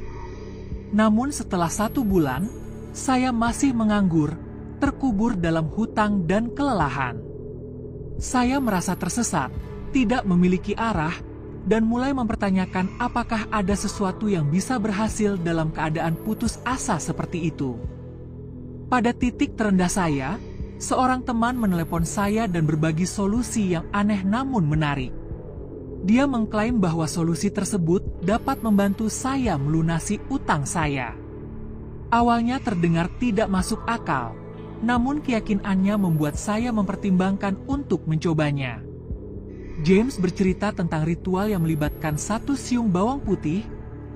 Speaker 1: Namun setelah 1 bulan, saya masih menganggur, terkubur dalam hutang dan kelelahan. Saya merasa tersesat, tidak memiliki arah, dan mulai mempertanyakan apakah ada sesuatu yang bisa berhasil dalam keadaan putus asa seperti itu. Pada titik terendah saya, seorang teman menelepon saya dan berbagi solusi yang aneh namun menarik. Dia mengklaim bahwa solusi tersebut dapat membantu saya melunasi utang saya. Awalnya terdengar tidak masuk akal, namun keyakinannya membuat saya mempertimbangkan untuk mencobanya. James bercerita tentang ritual yang melibatkan 1 siung bawang putih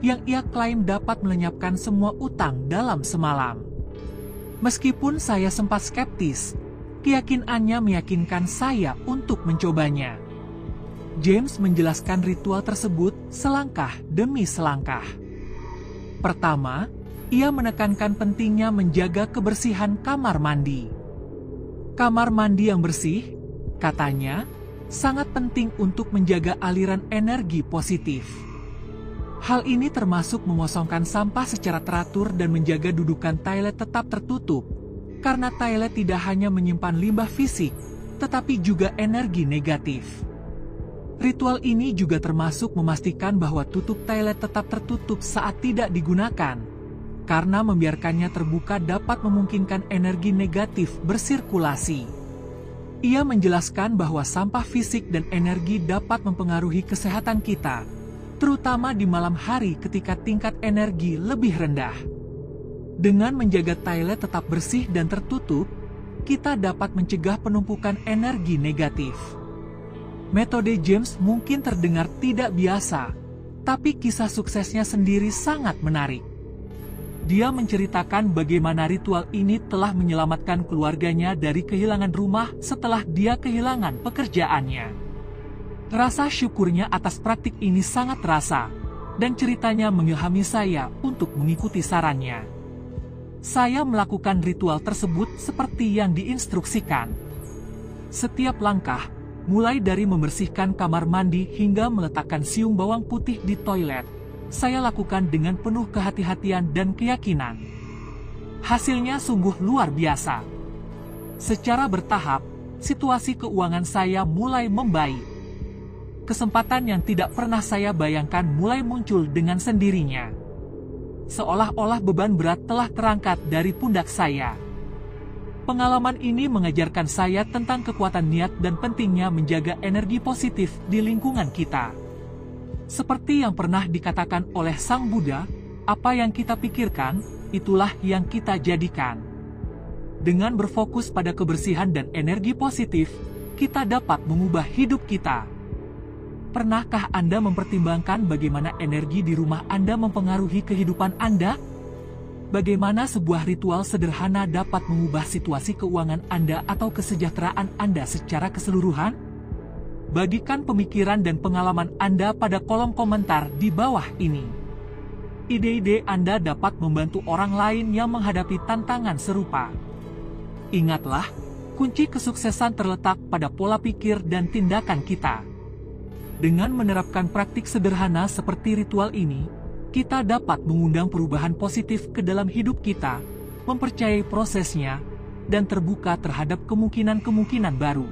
Speaker 1: yang ia klaim dapat melenyapkan semua utang dalam semalam. Meskipun saya sempat skeptis, keyakinannya meyakinkan saya untuk mencobanya. James menjelaskan ritual tersebut selangkah demi selangkah. Pertama, ia menekankan pentingnya menjaga kebersihan kamar mandi. Kamar mandi yang bersih, katanya, sangat penting untuk menjaga aliran energi positif. Hal ini termasuk mengosongkan sampah secara teratur dan menjaga dudukan toilet tetap tertutup, karena toilet tidak hanya menyimpan limbah fisik, tetapi juga energi negatif. Ritual ini juga termasuk memastikan bahwa tutup toilet tetap tertutup saat tidak digunakan, karena membiarkannya terbuka dapat memungkinkan energi negatif bersirkulasi. Ia menjelaskan bahwa sampah fisik dan energi dapat mempengaruhi kesehatan kita, terutama di malam hari ketika tingkat energi lebih rendah. Dengan menjaga toilet tetap bersih dan tertutup, kita dapat mencegah penumpukan energi negatif. Metode James mungkin terdengar tidak biasa, tapi kisah suksesnya sendiri sangat menarik. Dia menceritakan bagaimana ritual ini telah menyelamatkan keluarganya dari kehilangan rumah setelah dia kehilangan pekerjaannya. Rasa syukurnya atas praktik ini sangat terasa, dan ceritanya mengilhami saya untuk mengikuti sarannya. Saya melakukan ritual tersebut seperti yang diinstruksikan. Setiap langkah, mulai dari membersihkan kamar mandi hingga meletakkan siung bawang putih di toilet, saya lakukan dengan penuh kehati-hatian dan keyakinan. Hasilnya sungguh luar biasa. Secara bertahap, situasi keuangan saya mulai membaik. Kesempatan yang tidak pernah saya bayangkan mulai muncul dengan sendirinya. Seolah-olah beban berat telah terangkat dari pundak saya. Pengalaman ini mengajarkan saya tentang kekuatan niat dan pentingnya menjaga energi positif di lingkungan kita. Seperti yang pernah dikatakan oleh Sang Buddha, apa yang kita pikirkan, itulah yang kita jadikan. Dengan berfokus pada kebersihan dan energi positif, kita dapat mengubah hidup kita. Pernahkah Anda mempertimbangkan bagaimana energi di rumah Anda mempengaruhi kehidupan Anda? Bagaimana sebuah ritual sederhana dapat mengubah situasi keuangan Anda atau kesejahteraan Anda secara keseluruhan? Bagikan pemikiran dan pengalaman Anda pada kolom komentar di bawah ini. Ide-ide Anda dapat membantu orang lain yang menghadapi tantangan serupa. Ingatlah, kunci kesuksesan terletak pada pola pikir dan tindakan kita. Dengan menerapkan praktik sederhana seperti ritual ini, kita dapat mengundang perubahan positif ke dalam hidup kita, mempercayai prosesnya, dan terbuka terhadap kemungkinan-kemungkinan baru.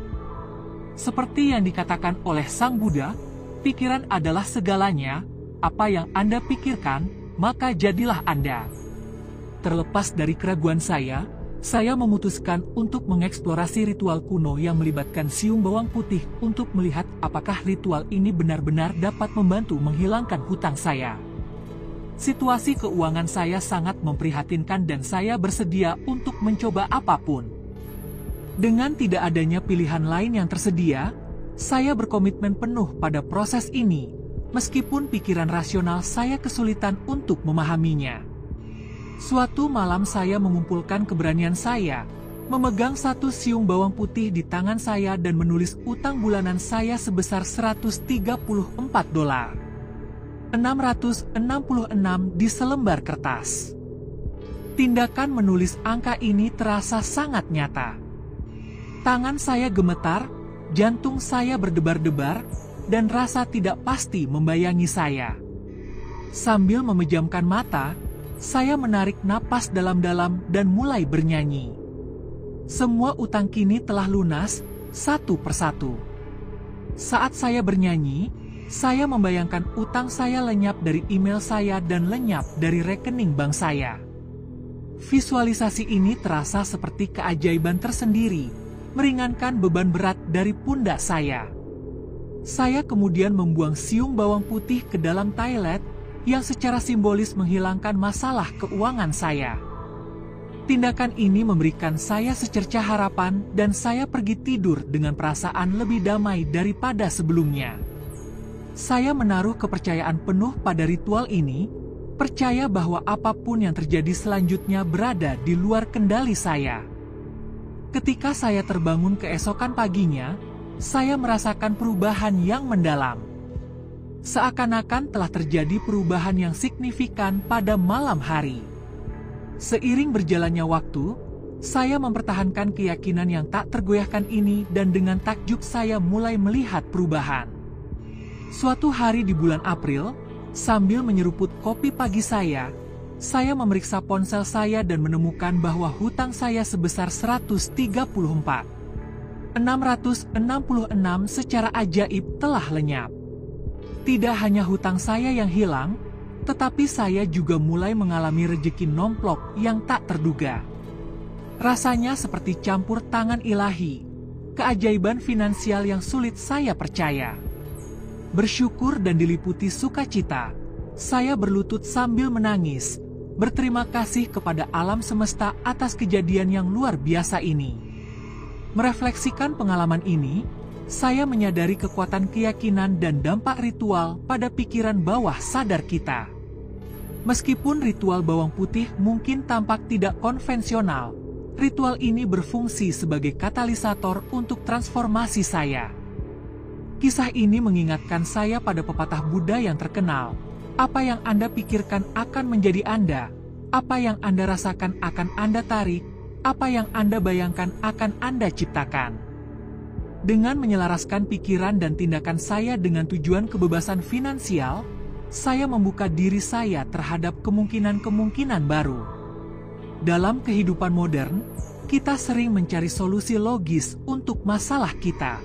Speaker 1: Seperti yang dikatakan oleh Sang Buddha, pikiran adalah segalanya, apa yang Anda pikirkan, maka jadilah Anda. Terlepas dari keraguan saya memutuskan untuk mengeksplorasi ritual kuno yang melibatkan siung bawang putih untuk melihat apakah ritual ini benar-benar dapat membantu menghilangkan hutang saya. Situasi keuangan saya sangat memprihatinkan dan saya bersedia untuk mencoba apapun. Dengan tidak adanya pilihan lain yang tersedia, saya berkomitmen penuh pada proses ini, meskipun pikiran rasional saya kesulitan untuk memahaminya. Suatu malam saya mengumpulkan keberanian saya, memegang satu siung bawang putih di tangan saya dan menulis utang bulanan saya sebesar $134. 666 di selembar kertas. Tindakan menulis angka ini terasa sangat nyata. Tangan saya gemetar, jantung saya berdebar-debar, dan rasa tidak pasti membayangi saya. Sambil memejamkan mata, saya menarik napas dalam-dalam dan mulai bernyanyi. Semua utang kini telah lunas, satu persatu. Saat saya bernyanyi, saya membayangkan utang saya lenyap dari email saya dan lenyap dari rekening bank saya. Visualisasi ini terasa seperti keajaiban tersendiri, meringankan beban berat dari pundak saya. Saya kemudian membuang siung bawang putih ke dalam toilet, yang secara simbolis menghilangkan masalah keuangan saya. Tindakan ini memberikan saya secercah harapan dan saya pergi tidur dengan perasaan lebih damai daripada sebelumnya. Saya menaruh kepercayaan penuh pada ritual ini, percaya bahwa apapun yang terjadi selanjutnya berada di luar kendali saya. Ketika saya terbangun keesokan paginya, saya merasakan perubahan yang mendalam. Seakan-akan telah terjadi perubahan yang signifikan pada malam hari. Seiring berjalannya waktu, saya mempertahankan keyakinan yang tak tergoyahkan ini dan dengan takjub saya mulai melihat perubahan. Suatu hari di bulan April, sambil menyeruput kopi pagi saya memeriksa ponsel saya dan menemukan bahwa hutang saya sebesar 134.666 secara ajaib telah lenyap. Tidak hanya hutang saya yang hilang, tetapi saya juga mulai mengalami rejeki nomplok yang tak terduga. Rasanya seperti campur tangan ilahi, keajaiban finansial yang sulit saya percaya. Bersyukur dan diliputi sukacita, saya berlutut sambil menangis, berterima kasih kepada alam semesta atas kejadian yang luar biasa ini. Merefleksikan pengalaman ini, saya menyadari kekuatan keyakinan dan dampak ritual pada pikiran bawah sadar kita. Meskipun ritual bawang putih mungkin tampak tidak konvensional, ritual ini berfungsi sebagai katalisator untuk transformasi saya. Kisah ini mengingatkan saya pada pepatah Buddha yang terkenal, apa yang Anda pikirkan akan menjadi Anda, apa yang Anda rasakan akan Anda tarik, apa yang Anda bayangkan akan Anda ciptakan. Dengan menyelaraskan pikiran dan tindakan saya dengan tujuan kebebasan finansial, saya membuka diri saya terhadap kemungkinan-kemungkinan baru. Dalam kehidupan modern, kita sering mencari solusi logis untuk masalah kita.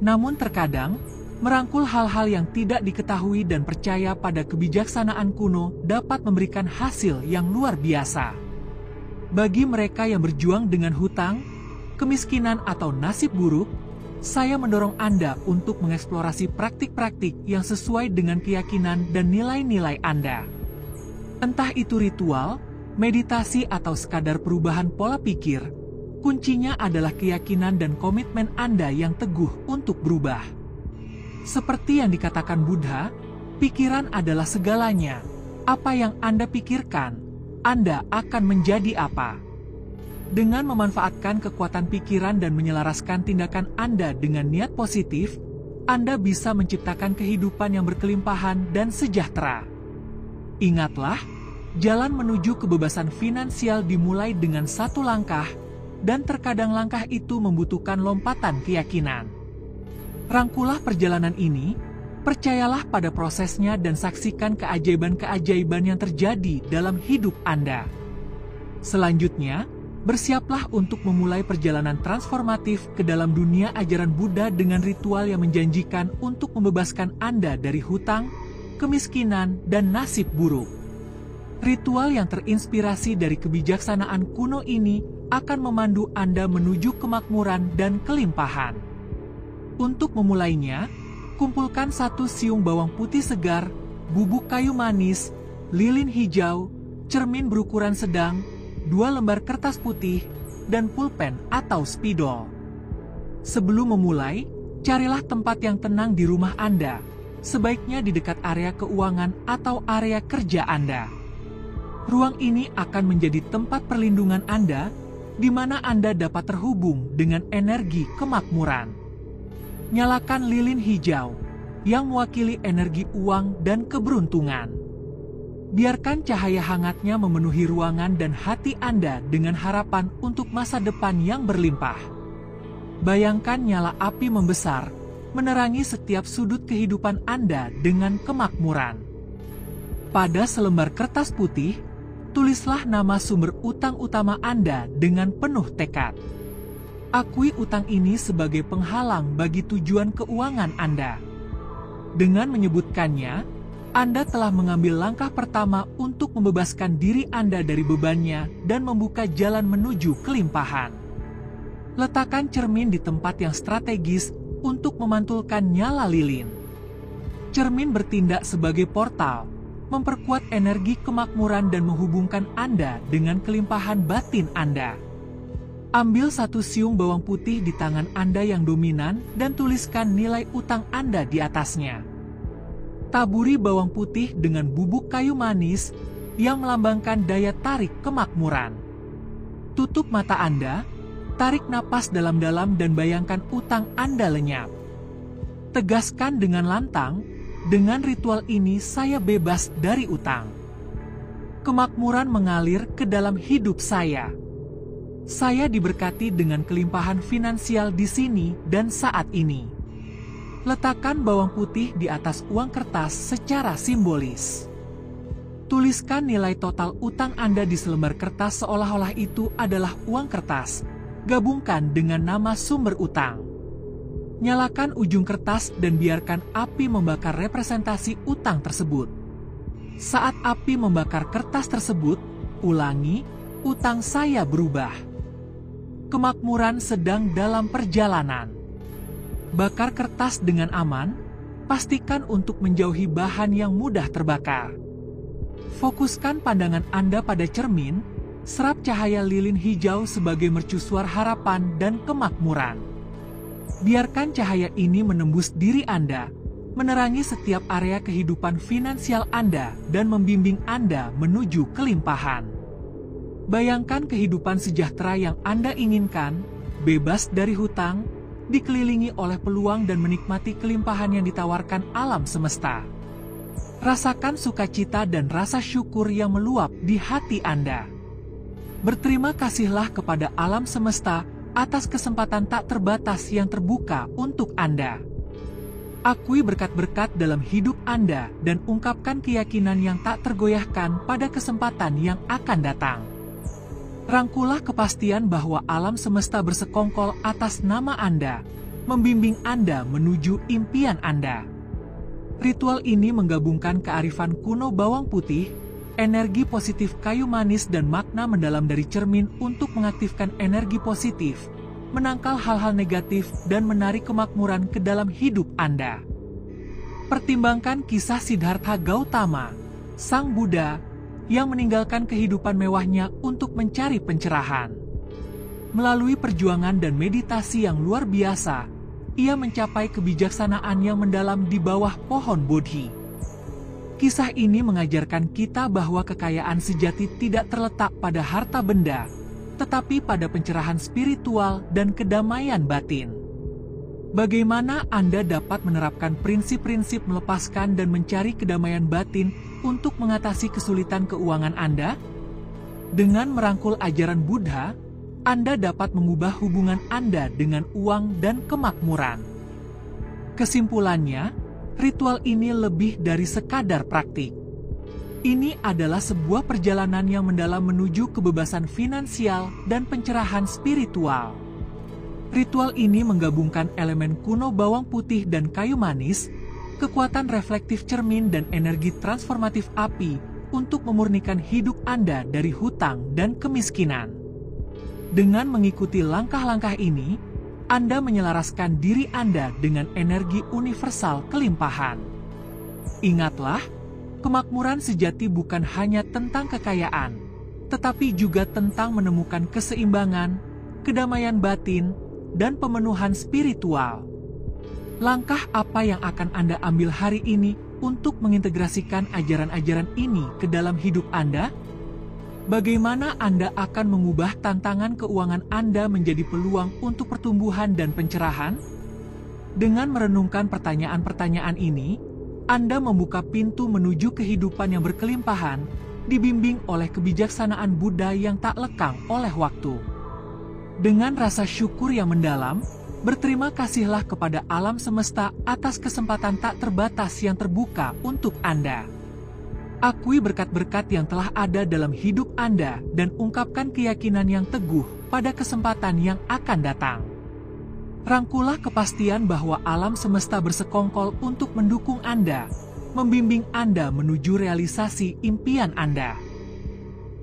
Speaker 1: Namun terkadang, merangkul hal-hal yang tidak diketahui dan percaya pada kebijaksanaan kuno dapat memberikan hasil yang luar biasa. Bagi mereka yang berjuang dengan hutang, kemiskinan atau nasib buruk, saya mendorong Anda untuk mengeksplorasi praktik-praktik yang sesuai dengan keyakinan dan nilai-nilai Anda. Entah itu ritual, meditasi atau sekadar perubahan pola pikir, kuncinya adalah keyakinan dan komitmen Anda yang teguh untuk berubah. Seperti yang dikatakan Buddha, pikiran adalah segalanya. Apa yang Anda pikirkan, Anda akan menjadi apa. Dengan memanfaatkan kekuatan pikiran dan menyelaraskan tindakan Anda dengan niat positif, Anda bisa menciptakan kehidupan yang berkelimpahan dan sejahtera. Ingatlah, jalan menuju kebebasan finansial dimulai dengan satu langkah, dan terkadang langkah itu membutuhkan lompatan keyakinan. Rangkulah perjalanan ini, percayalah pada prosesnya dan saksikan keajaiban-keajaiban yang terjadi dalam hidup Anda. Selanjutnya, bersiaplah untuk memulai perjalanan transformatif ke dalam dunia ajaran Buddha dengan ritual yang menjanjikan untuk membebaskan Anda dari hutang, kemiskinan, dan nasib buruk. Ritual yang terinspirasi dari kebijaksanaan kuno ini akan memandu Anda menuju kemakmuran dan kelimpahan. Untuk memulainya, kumpulkan 1 siung bawang putih segar, bubuk kayu manis, lilin hijau, cermin berukuran sedang, 2 lembar kertas putih, dan pulpen atau spidol. Sebelum memulai, carilah tempat yang tenang di rumah Anda, sebaiknya di dekat area keuangan atau area kerja Anda. Ruang ini akan menjadi tempat perlindungan Anda, di mana Anda dapat terhubung dengan energi kemakmuran. Nyalakan lilin hijau, yang mewakili energi uang dan keberuntungan. Biarkan cahaya hangatnya memenuhi ruangan dan hati Anda dengan harapan untuk masa depan yang berlimpah. Bayangkan nyala api membesar, menerangi setiap sudut kehidupan Anda dengan kemakmuran. Pada selembar kertas putih, tulislah nama sumber utang utama Anda dengan penuh tekad. Akui utang ini sebagai penghalang bagi tujuan keuangan Anda. Dengan menyebutkannya, Anda telah mengambil langkah pertama untuk membebaskan diri Anda dari bebannya dan membuka jalan menuju kelimpahan. Letakkan cermin di tempat yang strategis untuk memantulkan nyala lilin. Cermin bertindak sebagai portal, memperkuat energi kemakmuran dan menghubungkan Anda dengan kelimpahan batin Anda. Ambil 1 siung bawang putih di tangan Anda yang dominan dan tuliskan nilai utang Anda di atasnya. Taburi bawang putih dengan bubuk kayu manis yang melambangkan daya tarik kemakmuran. Tutup mata Anda, Tarik napas dalam-dalam dan bayangkan utang Anda lenyap. Tegaskan dengan lantang, dengan ritual ini saya bebas dari utang. Kemakmuran mengalir ke dalam hidup saya. Saya diberkati dengan kelimpahan finansial di sini dan saat ini. Letakkan bawang putih di atas uang kertas secara simbolis. Tuliskan nilai total utang Anda di selembar kertas seolah-olah itu adalah uang kertas. Gabungkan dengan nama sumber utang. Nyalakan ujung kertas dan biarkan api membakar representasi utang tersebut. Saat api membakar kertas tersebut, ulangi, utang saya berubah. Kemakmuran sedang dalam perjalanan. Bakar kertas dengan aman, pastikan untuk menjauhi bahan yang mudah terbakar. Fokuskan pandangan Anda pada cermin, serap cahaya lilin hijau sebagai mercusuar harapan dan kemakmuran. Biarkan cahaya ini menembus diri Anda, menerangi setiap area kehidupan finansial Anda dan membimbing Anda menuju kelimpahan. Bayangkan kehidupan sejahtera yang Anda inginkan, bebas dari hutang, dikelilingi oleh peluang dan menikmati kelimpahan yang ditawarkan alam semesta. Rasakan sukacita dan rasa syukur yang meluap di hati Anda. Berterima kasihlah kepada alam semesta atas kesempatan tak terbatas yang terbuka untuk Anda. Akui berkat-berkat dalam hidup Anda dan ungkapkan keyakinan yang tak tergoyahkan pada kesempatan yang akan datang. Rangkulah kepastian bahwa alam semesta bersekongkol atas nama Anda, membimbing Anda menuju impian Anda. Ritual ini menggabungkan kearifan kuno bawang putih, energi positif kayu manis dan makna mendalam dari cermin untuk mengaktifkan energi positif, menangkal hal-hal negatif dan menarik kemakmuran ke dalam hidup Anda. Pertimbangkan kisah Siddhartha Gautama, sang Buddha, yang meninggalkan kehidupan mewahnya untuk mencari pencerahan. Melalui perjuangan dan meditasi yang luar biasa, ia mencapai kebijaksanaan yang mendalam di bawah pohon Bodhi. Kisah ini mengajarkan kita bahwa kekayaan sejati tidak terletak pada harta benda, tetapi pada pencerahan spiritual dan kedamaian batin. Bagaimana Anda dapat menerapkan prinsip-prinsip melepaskan dan mencari kedamaian batin untuk mengatasi kesulitan keuangan Anda? Dengan merangkul ajaran Buddha, Anda dapat mengubah hubungan Anda dengan uang dan kemakmuran. Kesimpulannya, ritual ini lebih dari sekadar praktik. Ini adalah sebuah perjalanan yang mendalam menuju kebebasan finansial dan pencerahan spiritual. Ritual ini menggabungkan elemen kuno bawang putih dan kayu manis, kekuatan reflektif cermin dan energi transformatif api untuk memurnikan hidup Anda dari hutang dan kemiskinan. Dengan mengikuti langkah-langkah ini, Anda menyelaraskan diri Anda dengan energi universal kelimpahan. Ingatlah, kemakmuran sejati bukan hanya tentang kekayaan, tetapi juga tentang menemukan keseimbangan, kedamaian batin, dan pemenuhan spiritual. Langkah apa yang akan Anda ambil hari ini untuk mengintegrasikan ajaran-ajaran ini ke dalam hidup Anda? Bagaimana Anda akan mengubah tantangan keuangan Anda menjadi peluang untuk pertumbuhan dan pencerahan? Dengan merenungkan pertanyaan-pertanyaan ini, Anda membuka pintu menuju kehidupan yang berkelimpahan, dibimbing oleh kebijaksanaan Buddha yang tak lekang oleh waktu. Dengan rasa syukur yang mendalam, berterima kasihlah kepada alam semesta atas kesempatan tak terbatas yang terbuka untuk Anda. Akui berkat-berkat yang telah ada dalam hidup Anda dan ungkapkan keyakinan yang teguh pada kesempatan yang akan datang. Rangkulah kepastian bahwa alam semesta bersekongkol untuk mendukung Anda, membimbing Anda menuju realisasi impian Anda.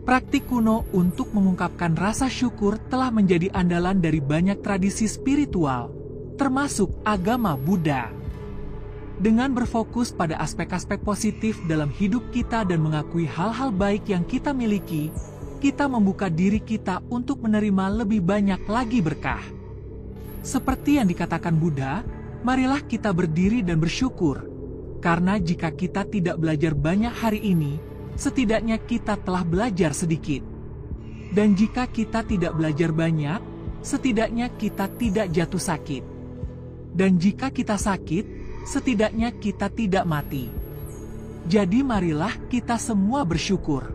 Speaker 1: Praktik kuno untuk mengungkapkan rasa syukur telah menjadi andalan dari banyak tradisi spiritual, termasuk agama Buddha. Dengan berfokus pada aspek-aspek positif dalam hidup kita dan mengakui hal-hal baik yang kita miliki, kita membuka diri kita untuk menerima lebih banyak lagi berkah. Seperti yang dikatakan Buddha, marilah kita berdiri dan bersyukur, karena jika kita tidak belajar banyak hari ini, setidaknya kita telah belajar sedikit. Dan jika kita tidak belajar banyak, setidaknya kita tidak jatuh sakit. Dan jika kita sakit, setidaknya kita tidak mati. Jadi marilah kita semua bersyukur.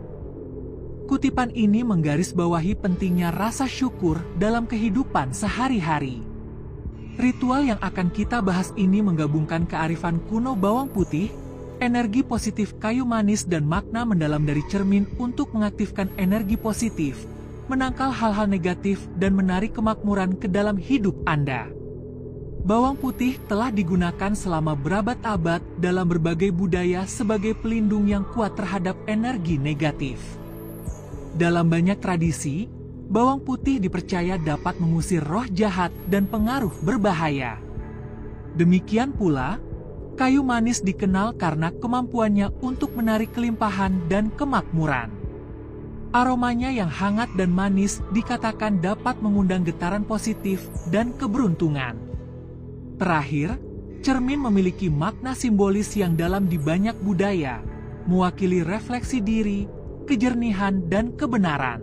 Speaker 1: Kutipan ini menggarisbawahi pentingnya rasa syukur dalam kehidupan sehari-hari. Ritual yang akan kita bahas ini menggabungkan kearifan kuno bawang putih, energi positif kayu manis dan makna mendalam dari cermin untuk mengaktifkan energi positif, menangkal hal-hal negatif dan menarik kemakmuran ke dalam hidup Anda. Bawang putih telah digunakan selama berabad-abad dalam berbagai budaya sebagai pelindung yang kuat terhadap energi negatif. Dalam banyak tradisi, bawang putih dipercaya dapat mengusir roh jahat dan pengaruh berbahaya. Demikian pula, kayu manis dikenal karena kemampuannya untuk menarik kelimpahan dan kemakmuran. Aromanya yang hangat dan manis dikatakan dapat mengundang getaran positif dan keberuntungan. Terakhir, cermin memiliki makna simbolis yang dalam di banyak budaya, mewakili refleksi diri, kejernihan, dan kebenaran.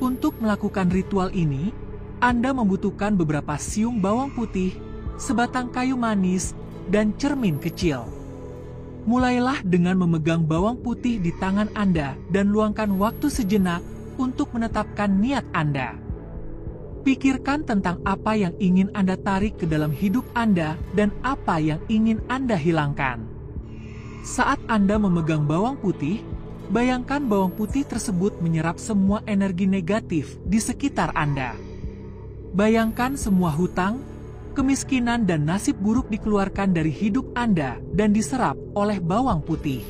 Speaker 1: Untuk melakukan ritual ini, Anda membutuhkan beberapa siung bawang putih, sebatang kayu manis, dan cermin kecil. Mulailah dengan memegang bawang putih di tangan Anda dan luangkan waktu sejenak untuk menetapkan niat Anda. Pikirkan tentang apa yang ingin Anda tarik ke dalam hidup Anda dan apa yang ingin Anda hilangkan. Saat Anda memegang bawang putih, bayangkan bawang putih tersebut menyerap semua energi negatif di sekitar Anda. Bayangkan semua hutang, kemiskinan dan nasib buruk dikeluarkan dari hidup Anda dan diserap oleh bawang putih.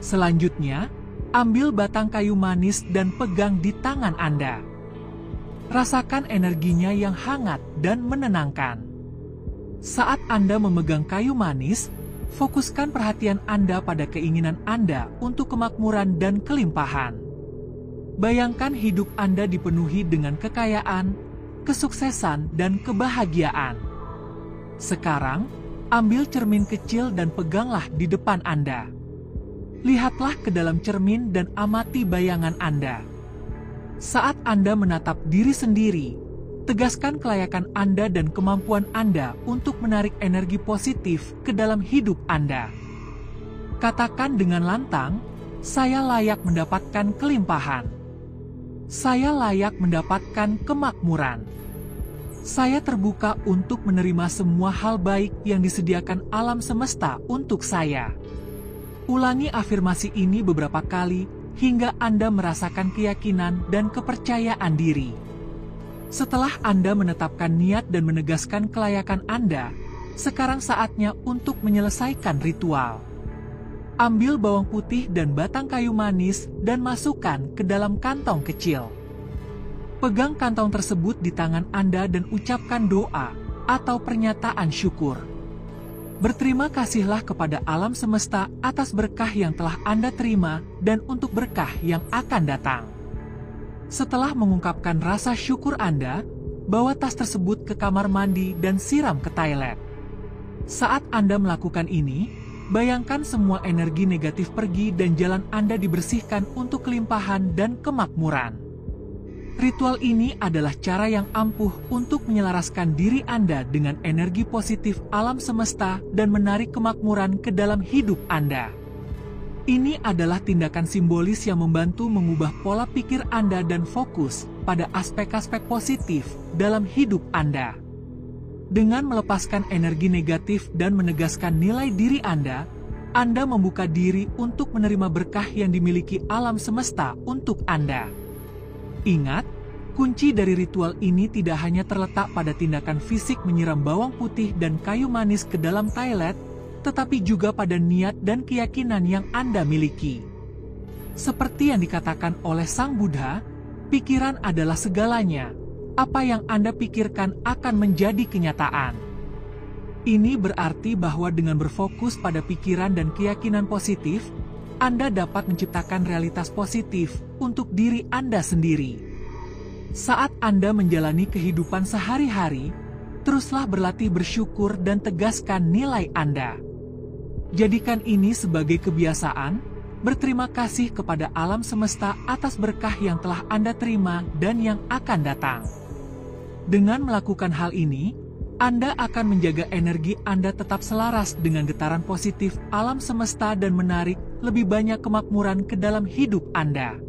Speaker 1: Selanjutnya, ambil batang kayu manis dan pegang di tangan Anda. Rasakan energinya yang hangat dan menenangkan. Saat Anda memegang kayu manis, fokuskan perhatian Anda pada keinginan Anda untuk kemakmuran dan kelimpahan. Bayangkan hidup Anda dipenuhi dengan kekayaan, kesuksesan, dan kebahagiaan. Sekarang, ambil cermin kecil dan peganglah di depan Anda. Lihatlah ke dalam cermin dan amati bayangan Anda. Saat Anda menatap diri sendiri, tegaskan kelayakan Anda dan kemampuan Anda untuk menarik energi positif ke dalam hidup Anda. Katakan dengan lantang, "Saya layak mendapatkan kelimpahan. Saya layak mendapatkan kemakmuran. Saya terbuka untuk menerima semua hal baik yang disediakan alam semesta untuk saya." Ulangi afirmasi ini beberapa kali hingga Anda merasakan keyakinan dan kepercayaan diri. Setelah Anda menetapkan niat dan menegaskan kelayakan Anda, sekarang saatnya untuk menyelesaikan ritual. Ambil bawang putih dan batang kayu manis dan masukkan ke dalam kantong kecil. Pegang kantong tersebut di tangan Anda dan ucapkan doa atau pernyataan syukur. Berterima kasihlah kepada alam semesta atas berkah yang telah Anda terima dan untuk berkah yang akan datang. Setelah mengungkapkan rasa syukur Anda, bawa tas tersebut ke kamar mandi dan siram ke toilet. Saat Anda melakukan ini, bayangkan semua energi negatif pergi dan jalan Anda dibersihkan untuk kelimpahan dan kemakmuran. Ritual ini adalah cara yang ampuh untuk menyelaraskan diri Anda dengan energi positif alam semesta dan menarik kemakmuran ke dalam hidup Anda. Ini adalah tindakan simbolis yang membantu mengubah pola pikir Anda dan fokus pada aspek-aspek positif dalam hidup Anda. Dengan melepaskan energi negatif dan menegaskan nilai diri Anda membuka diri untuk menerima berkah yang dimiliki alam semesta untuk Anda. Ingat, kunci dari ritual ini tidak hanya terletak pada tindakan fisik menyiram bawang putih dan kayu manis ke dalam toilet, tetapi juga pada niat dan keyakinan yang Anda miliki. Seperti yang dikatakan oleh Sang Buddha, pikiran adalah segalanya. Apa yang Anda pikirkan akan menjadi kenyataan. Ini berarti bahwa dengan berfokus pada pikiran dan keyakinan positif, Anda dapat menciptakan realitas positif untuk diri Anda sendiri. Saat Anda menjalani kehidupan sehari-hari, teruslah berlatih bersyukur dan tegaskan nilai Anda. Jadikan ini sebagai kebiasaan, berterima kasih kepada alam semesta atas berkah yang telah Anda terima dan yang akan datang. Dengan melakukan hal ini, Anda akan menjaga energi Anda tetap selaras dengan getaran positif alam semesta dan menarik lebih banyak kemakmuran ke dalam hidup Anda.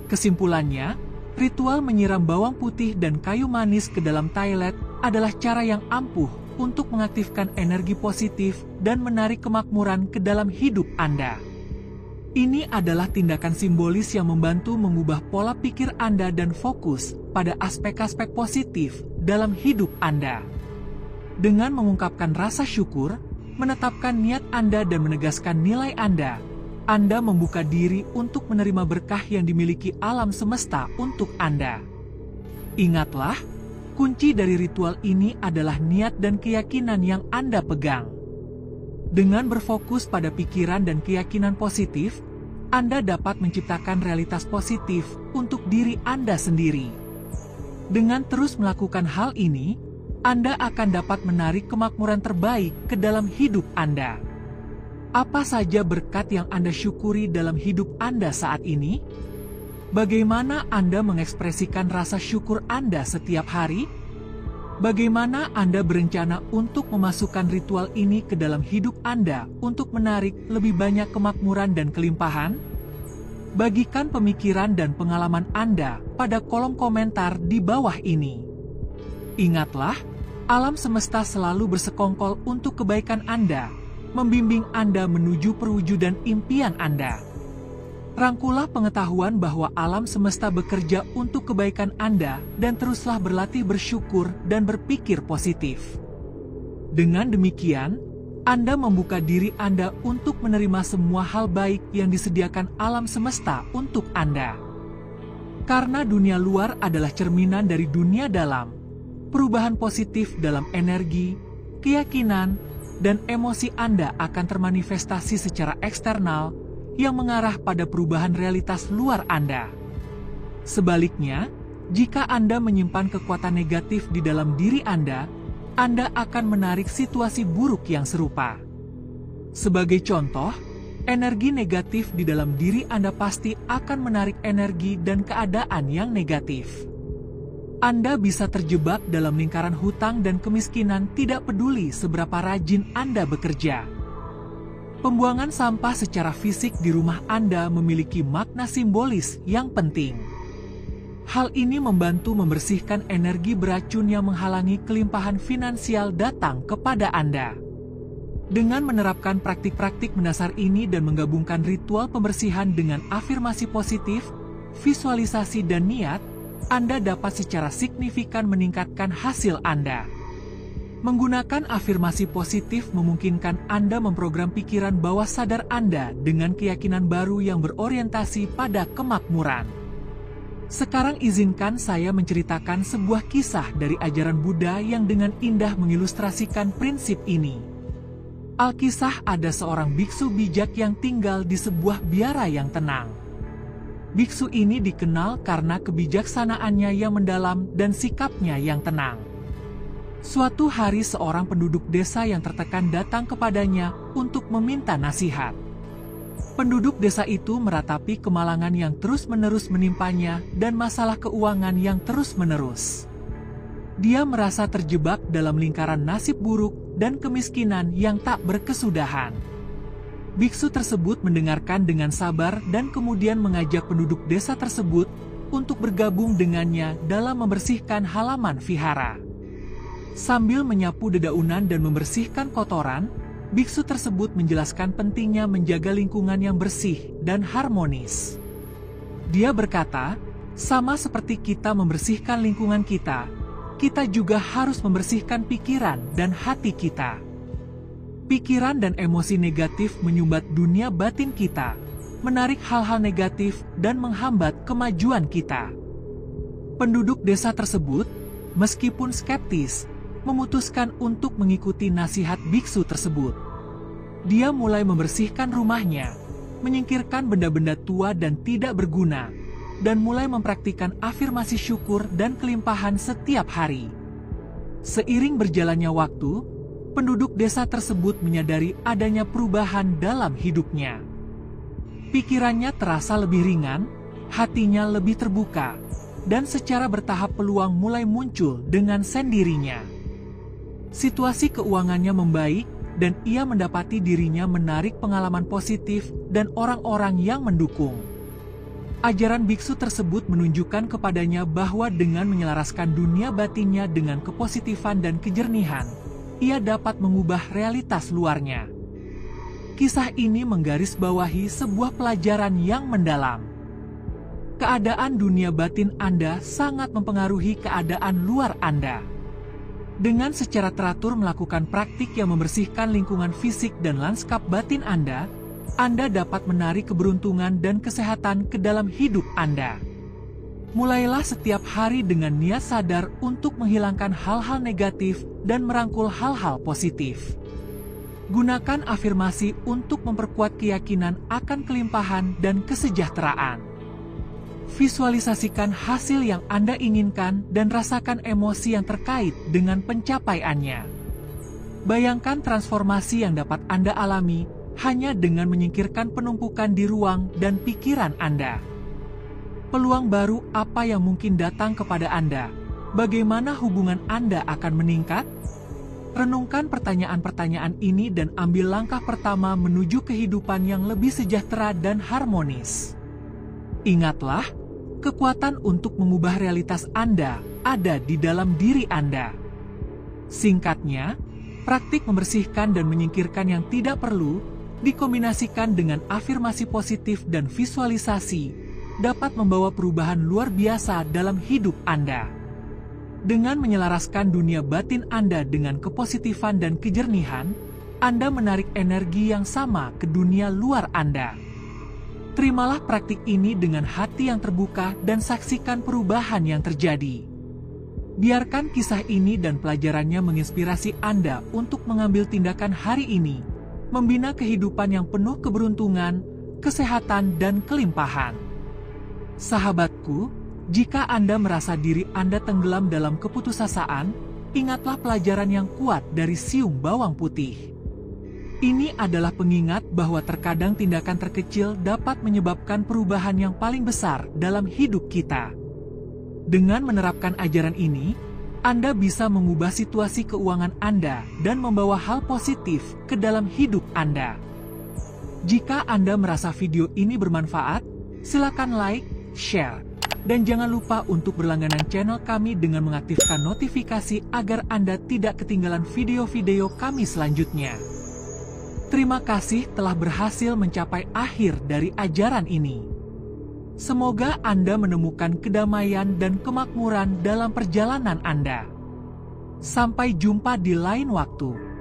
Speaker 1: Kesimpulannya, ritual menyiram bawang putih dan kayu manis ke dalam toilet adalah cara yang ampuh untuk mengaktifkan energi positif dan menarik kemakmuran ke dalam hidup Anda. Ini adalah tindakan simbolis yang membantu mengubah pola pikir Anda dan fokus pada aspek-aspek positif dalam hidup Anda. Dengan mengungkapkan rasa syukur, menetapkan niat Anda dan menegaskan nilai Anda membuka diri untuk menerima berkah yang dimiliki alam semesta untuk Anda. Ingatlah, kunci dari ritual ini adalah niat dan keyakinan yang Anda pegang. Dengan berfokus pada pikiran dan keyakinan positif, Anda dapat menciptakan realitas positif untuk diri Anda sendiri. Dengan terus melakukan hal ini, Anda akan dapat menarik kemakmuran terbaik ke dalam hidup Anda. Apa saja berkat yang Anda syukuri dalam hidup Anda saat ini? Bagaimana Anda mengekspresikan rasa syukur Anda setiap hari? Bagaimana Anda berencana untuk memasukkan ritual ini ke dalam hidup Anda untuk menarik lebih banyak kemakmuran dan kelimpahan? Bagikan pemikiran dan pengalaman Anda pada kolom komentar di bawah ini. Ingatlah, alam semesta selalu bersekongkol untuk kebaikan Anda, membimbing Anda menuju perwujudan impian Anda. Rangkulah pengetahuan bahwa alam semesta bekerja untuk kebaikan Anda dan teruslah berlatih bersyukur dan berpikir positif. Dengan demikian, Anda membuka diri Anda untuk menerima semua hal baik yang disediakan alam semesta untuk Anda. Karena dunia luar adalah cerminan dari dunia dalam, perubahan positif dalam energi, keyakinan, dan emosi Anda akan termanifestasi secara eksternal yang mengarah pada perubahan realitas luar Anda. Sebaliknya, jika Anda menyimpan kekuatan negatif di dalam diri Anda akan menarik situasi buruk yang serupa. Sebagai contoh, energi negatif di dalam diri Anda pasti akan menarik energi dan keadaan yang negatif. Anda bisa terjebak dalam lingkaran hutang dan kemiskinan tidak peduli seberapa rajin Anda bekerja. Pembuangan sampah secara fisik di rumah Anda memiliki makna simbolis yang penting. Hal ini membantu membersihkan energi beracun yang menghalangi kelimpahan finansial datang kepada Anda. Dengan menerapkan praktik-praktik mendasar ini dan menggabungkan ritual pembersihan dengan afirmasi positif, visualisasi dan niat, Anda dapat secara signifikan meningkatkan hasil Anda. Menggunakan afirmasi positif memungkinkan Anda memprogram pikiran bawah sadar Anda dengan keyakinan baru yang berorientasi pada kemakmuran. Sekarang izinkan saya menceritakan sebuah kisah dari ajaran Buddha yang dengan indah mengilustrasikan prinsip ini. Alkisah ada seorang biksu bijak yang tinggal di sebuah biara yang tenang. Biksu ini dikenal karena kebijaksanaannya yang mendalam dan sikapnya yang tenang. Suatu hari seorang penduduk desa yang tertekan datang kepadanya untuk meminta nasihat. Penduduk desa itu meratapi kemalangan yang terus-menerus menimpanya dan masalah keuangan yang terus-menerus. Dia merasa terjebak dalam lingkaran nasib buruk dan kemiskinan yang tak berkesudahan. Biksu tersebut mendengarkan dengan sabar dan kemudian mengajak penduduk desa tersebut untuk bergabung dengannya dalam membersihkan halaman vihara. Sambil menyapu dedaunan dan membersihkan kotoran, biksu tersebut menjelaskan pentingnya menjaga lingkungan yang bersih dan harmonis. Dia berkata, sama seperti kita membersihkan lingkungan kita, kita juga harus membersihkan pikiran dan hati kita. Pikiran dan emosi negatif menyumbat dunia batin kita, menarik hal-hal negatif dan menghambat kemajuan kita. Penduduk desa tersebut, meskipun skeptis, memutuskan untuk mengikuti nasihat biksu tersebut. Dia mulai membersihkan rumahnya, menyingkirkan benda-benda tua dan tidak berguna, dan mulai mempraktikkan afirmasi syukur dan kelimpahan setiap hari. Seiring berjalannya waktu, penduduk desa tersebut menyadari adanya perubahan dalam hidupnya. Pikirannya terasa lebih ringan, hatinya lebih terbuka, dan secara bertahap peluang mulai muncul dengan sendirinya. Situasi keuangannya membaik, dan ia mendapati dirinya menarik pengalaman positif dan orang-orang yang mendukung. Ajaran biksu tersebut menunjukkan kepadanya bahwa dengan menyelaraskan dunia batinnya dengan kepositifan dan kejernihan, ia dapat mengubah realitas luarnya. Kisah ini menggarisbawahi sebuah pelajaran yang mendalam. Keadaan dunia batin Anda sangat mempengaruhi keadaan luar Anda. Dengan secara teratur melakukan praktik yang membersihkan lingkungan fisik dan lanskap batin Anda dapat menarik keberuntungan dan kesehatan ke dalam hidup Anda. Mulailah setiap hari dengan niat sadar untuk menghilangkan hal-hal negatif dan merangkul hal-hal positif. Gunakan afirmasi untuk memperkuat keyakinan akan kelimpahan dan kesejahteraan. Visualisasikan hasil yang Anda inginkan dan rasakan emosi yang terkait dengan pencapaiannya. Bayangkan transformasi yang dapat Anda alami hanya dengan menyingkirkan penumpukan di ruang dan pikiran Anda. Peluang baru apa yang mungkin datang kepada Anda? Bagaimana hubungan Anda akan meningkat? Renungkan pertanyaan-pertanyaan ini dan ambil langkah pertama menuju kehidupan yang lebih sejahtera dan harmonis. Ingatlah, kekuatan untuk mengubah realitas Anda ada di dalam diri Anda. Singkatnya, praktik membersihkan dan menyingkirkan yang tidak perlu, dikombinasikan dengan afirmasi positif dan visualisasi, dapat membawa perubahan luar biasa dalam hidup Anda. Dengan menyelaraskan dunia batin Anda dengan kepositifan dan kejernihan, Anda menarik energi yang sama ke dunia luar Anda. Terimalah praktik ini dengan hati yang terbuka dan saksikan perubahan yang terjadi. Biarkan kisah ini dan pelajarannya menginspirasi Anda untuk mengambil tindakan hari ini, membina kehidupan yang penuh keberuntungan, kesehatan, dan kelimpahan. Sahabatku, jika Anda merasa diri Anda tenggelam dalam keputusasaan, ingatlah pelajaran yang kuat dari siung bawang putih. Ini adalah pengingat bahwa terkadang tindakan terkecil dapat menyebabkan perubahan yang paling besar dalam hidup kita. Dengan menerapkan ajaran ini, Anda bisa mengubah situasi keuangan Anda dan membawa hal positif ke dalam hidup Anda. Jika Anda merasa video ini bermanfaat, silakan like, share, dan jangan lupa untuk berlangganan channel kami dengan mengaktifkan notifikasi agar Anda tidak ketinggalan video-video kami selanjutnya. Terima kasih telah berhasil mencapai akhir dari ajaran ini. Semoga Anda menemukan kedamaian dan kemakmuran dalam perjalanan Anda. Sampai jumpa di lain waktu.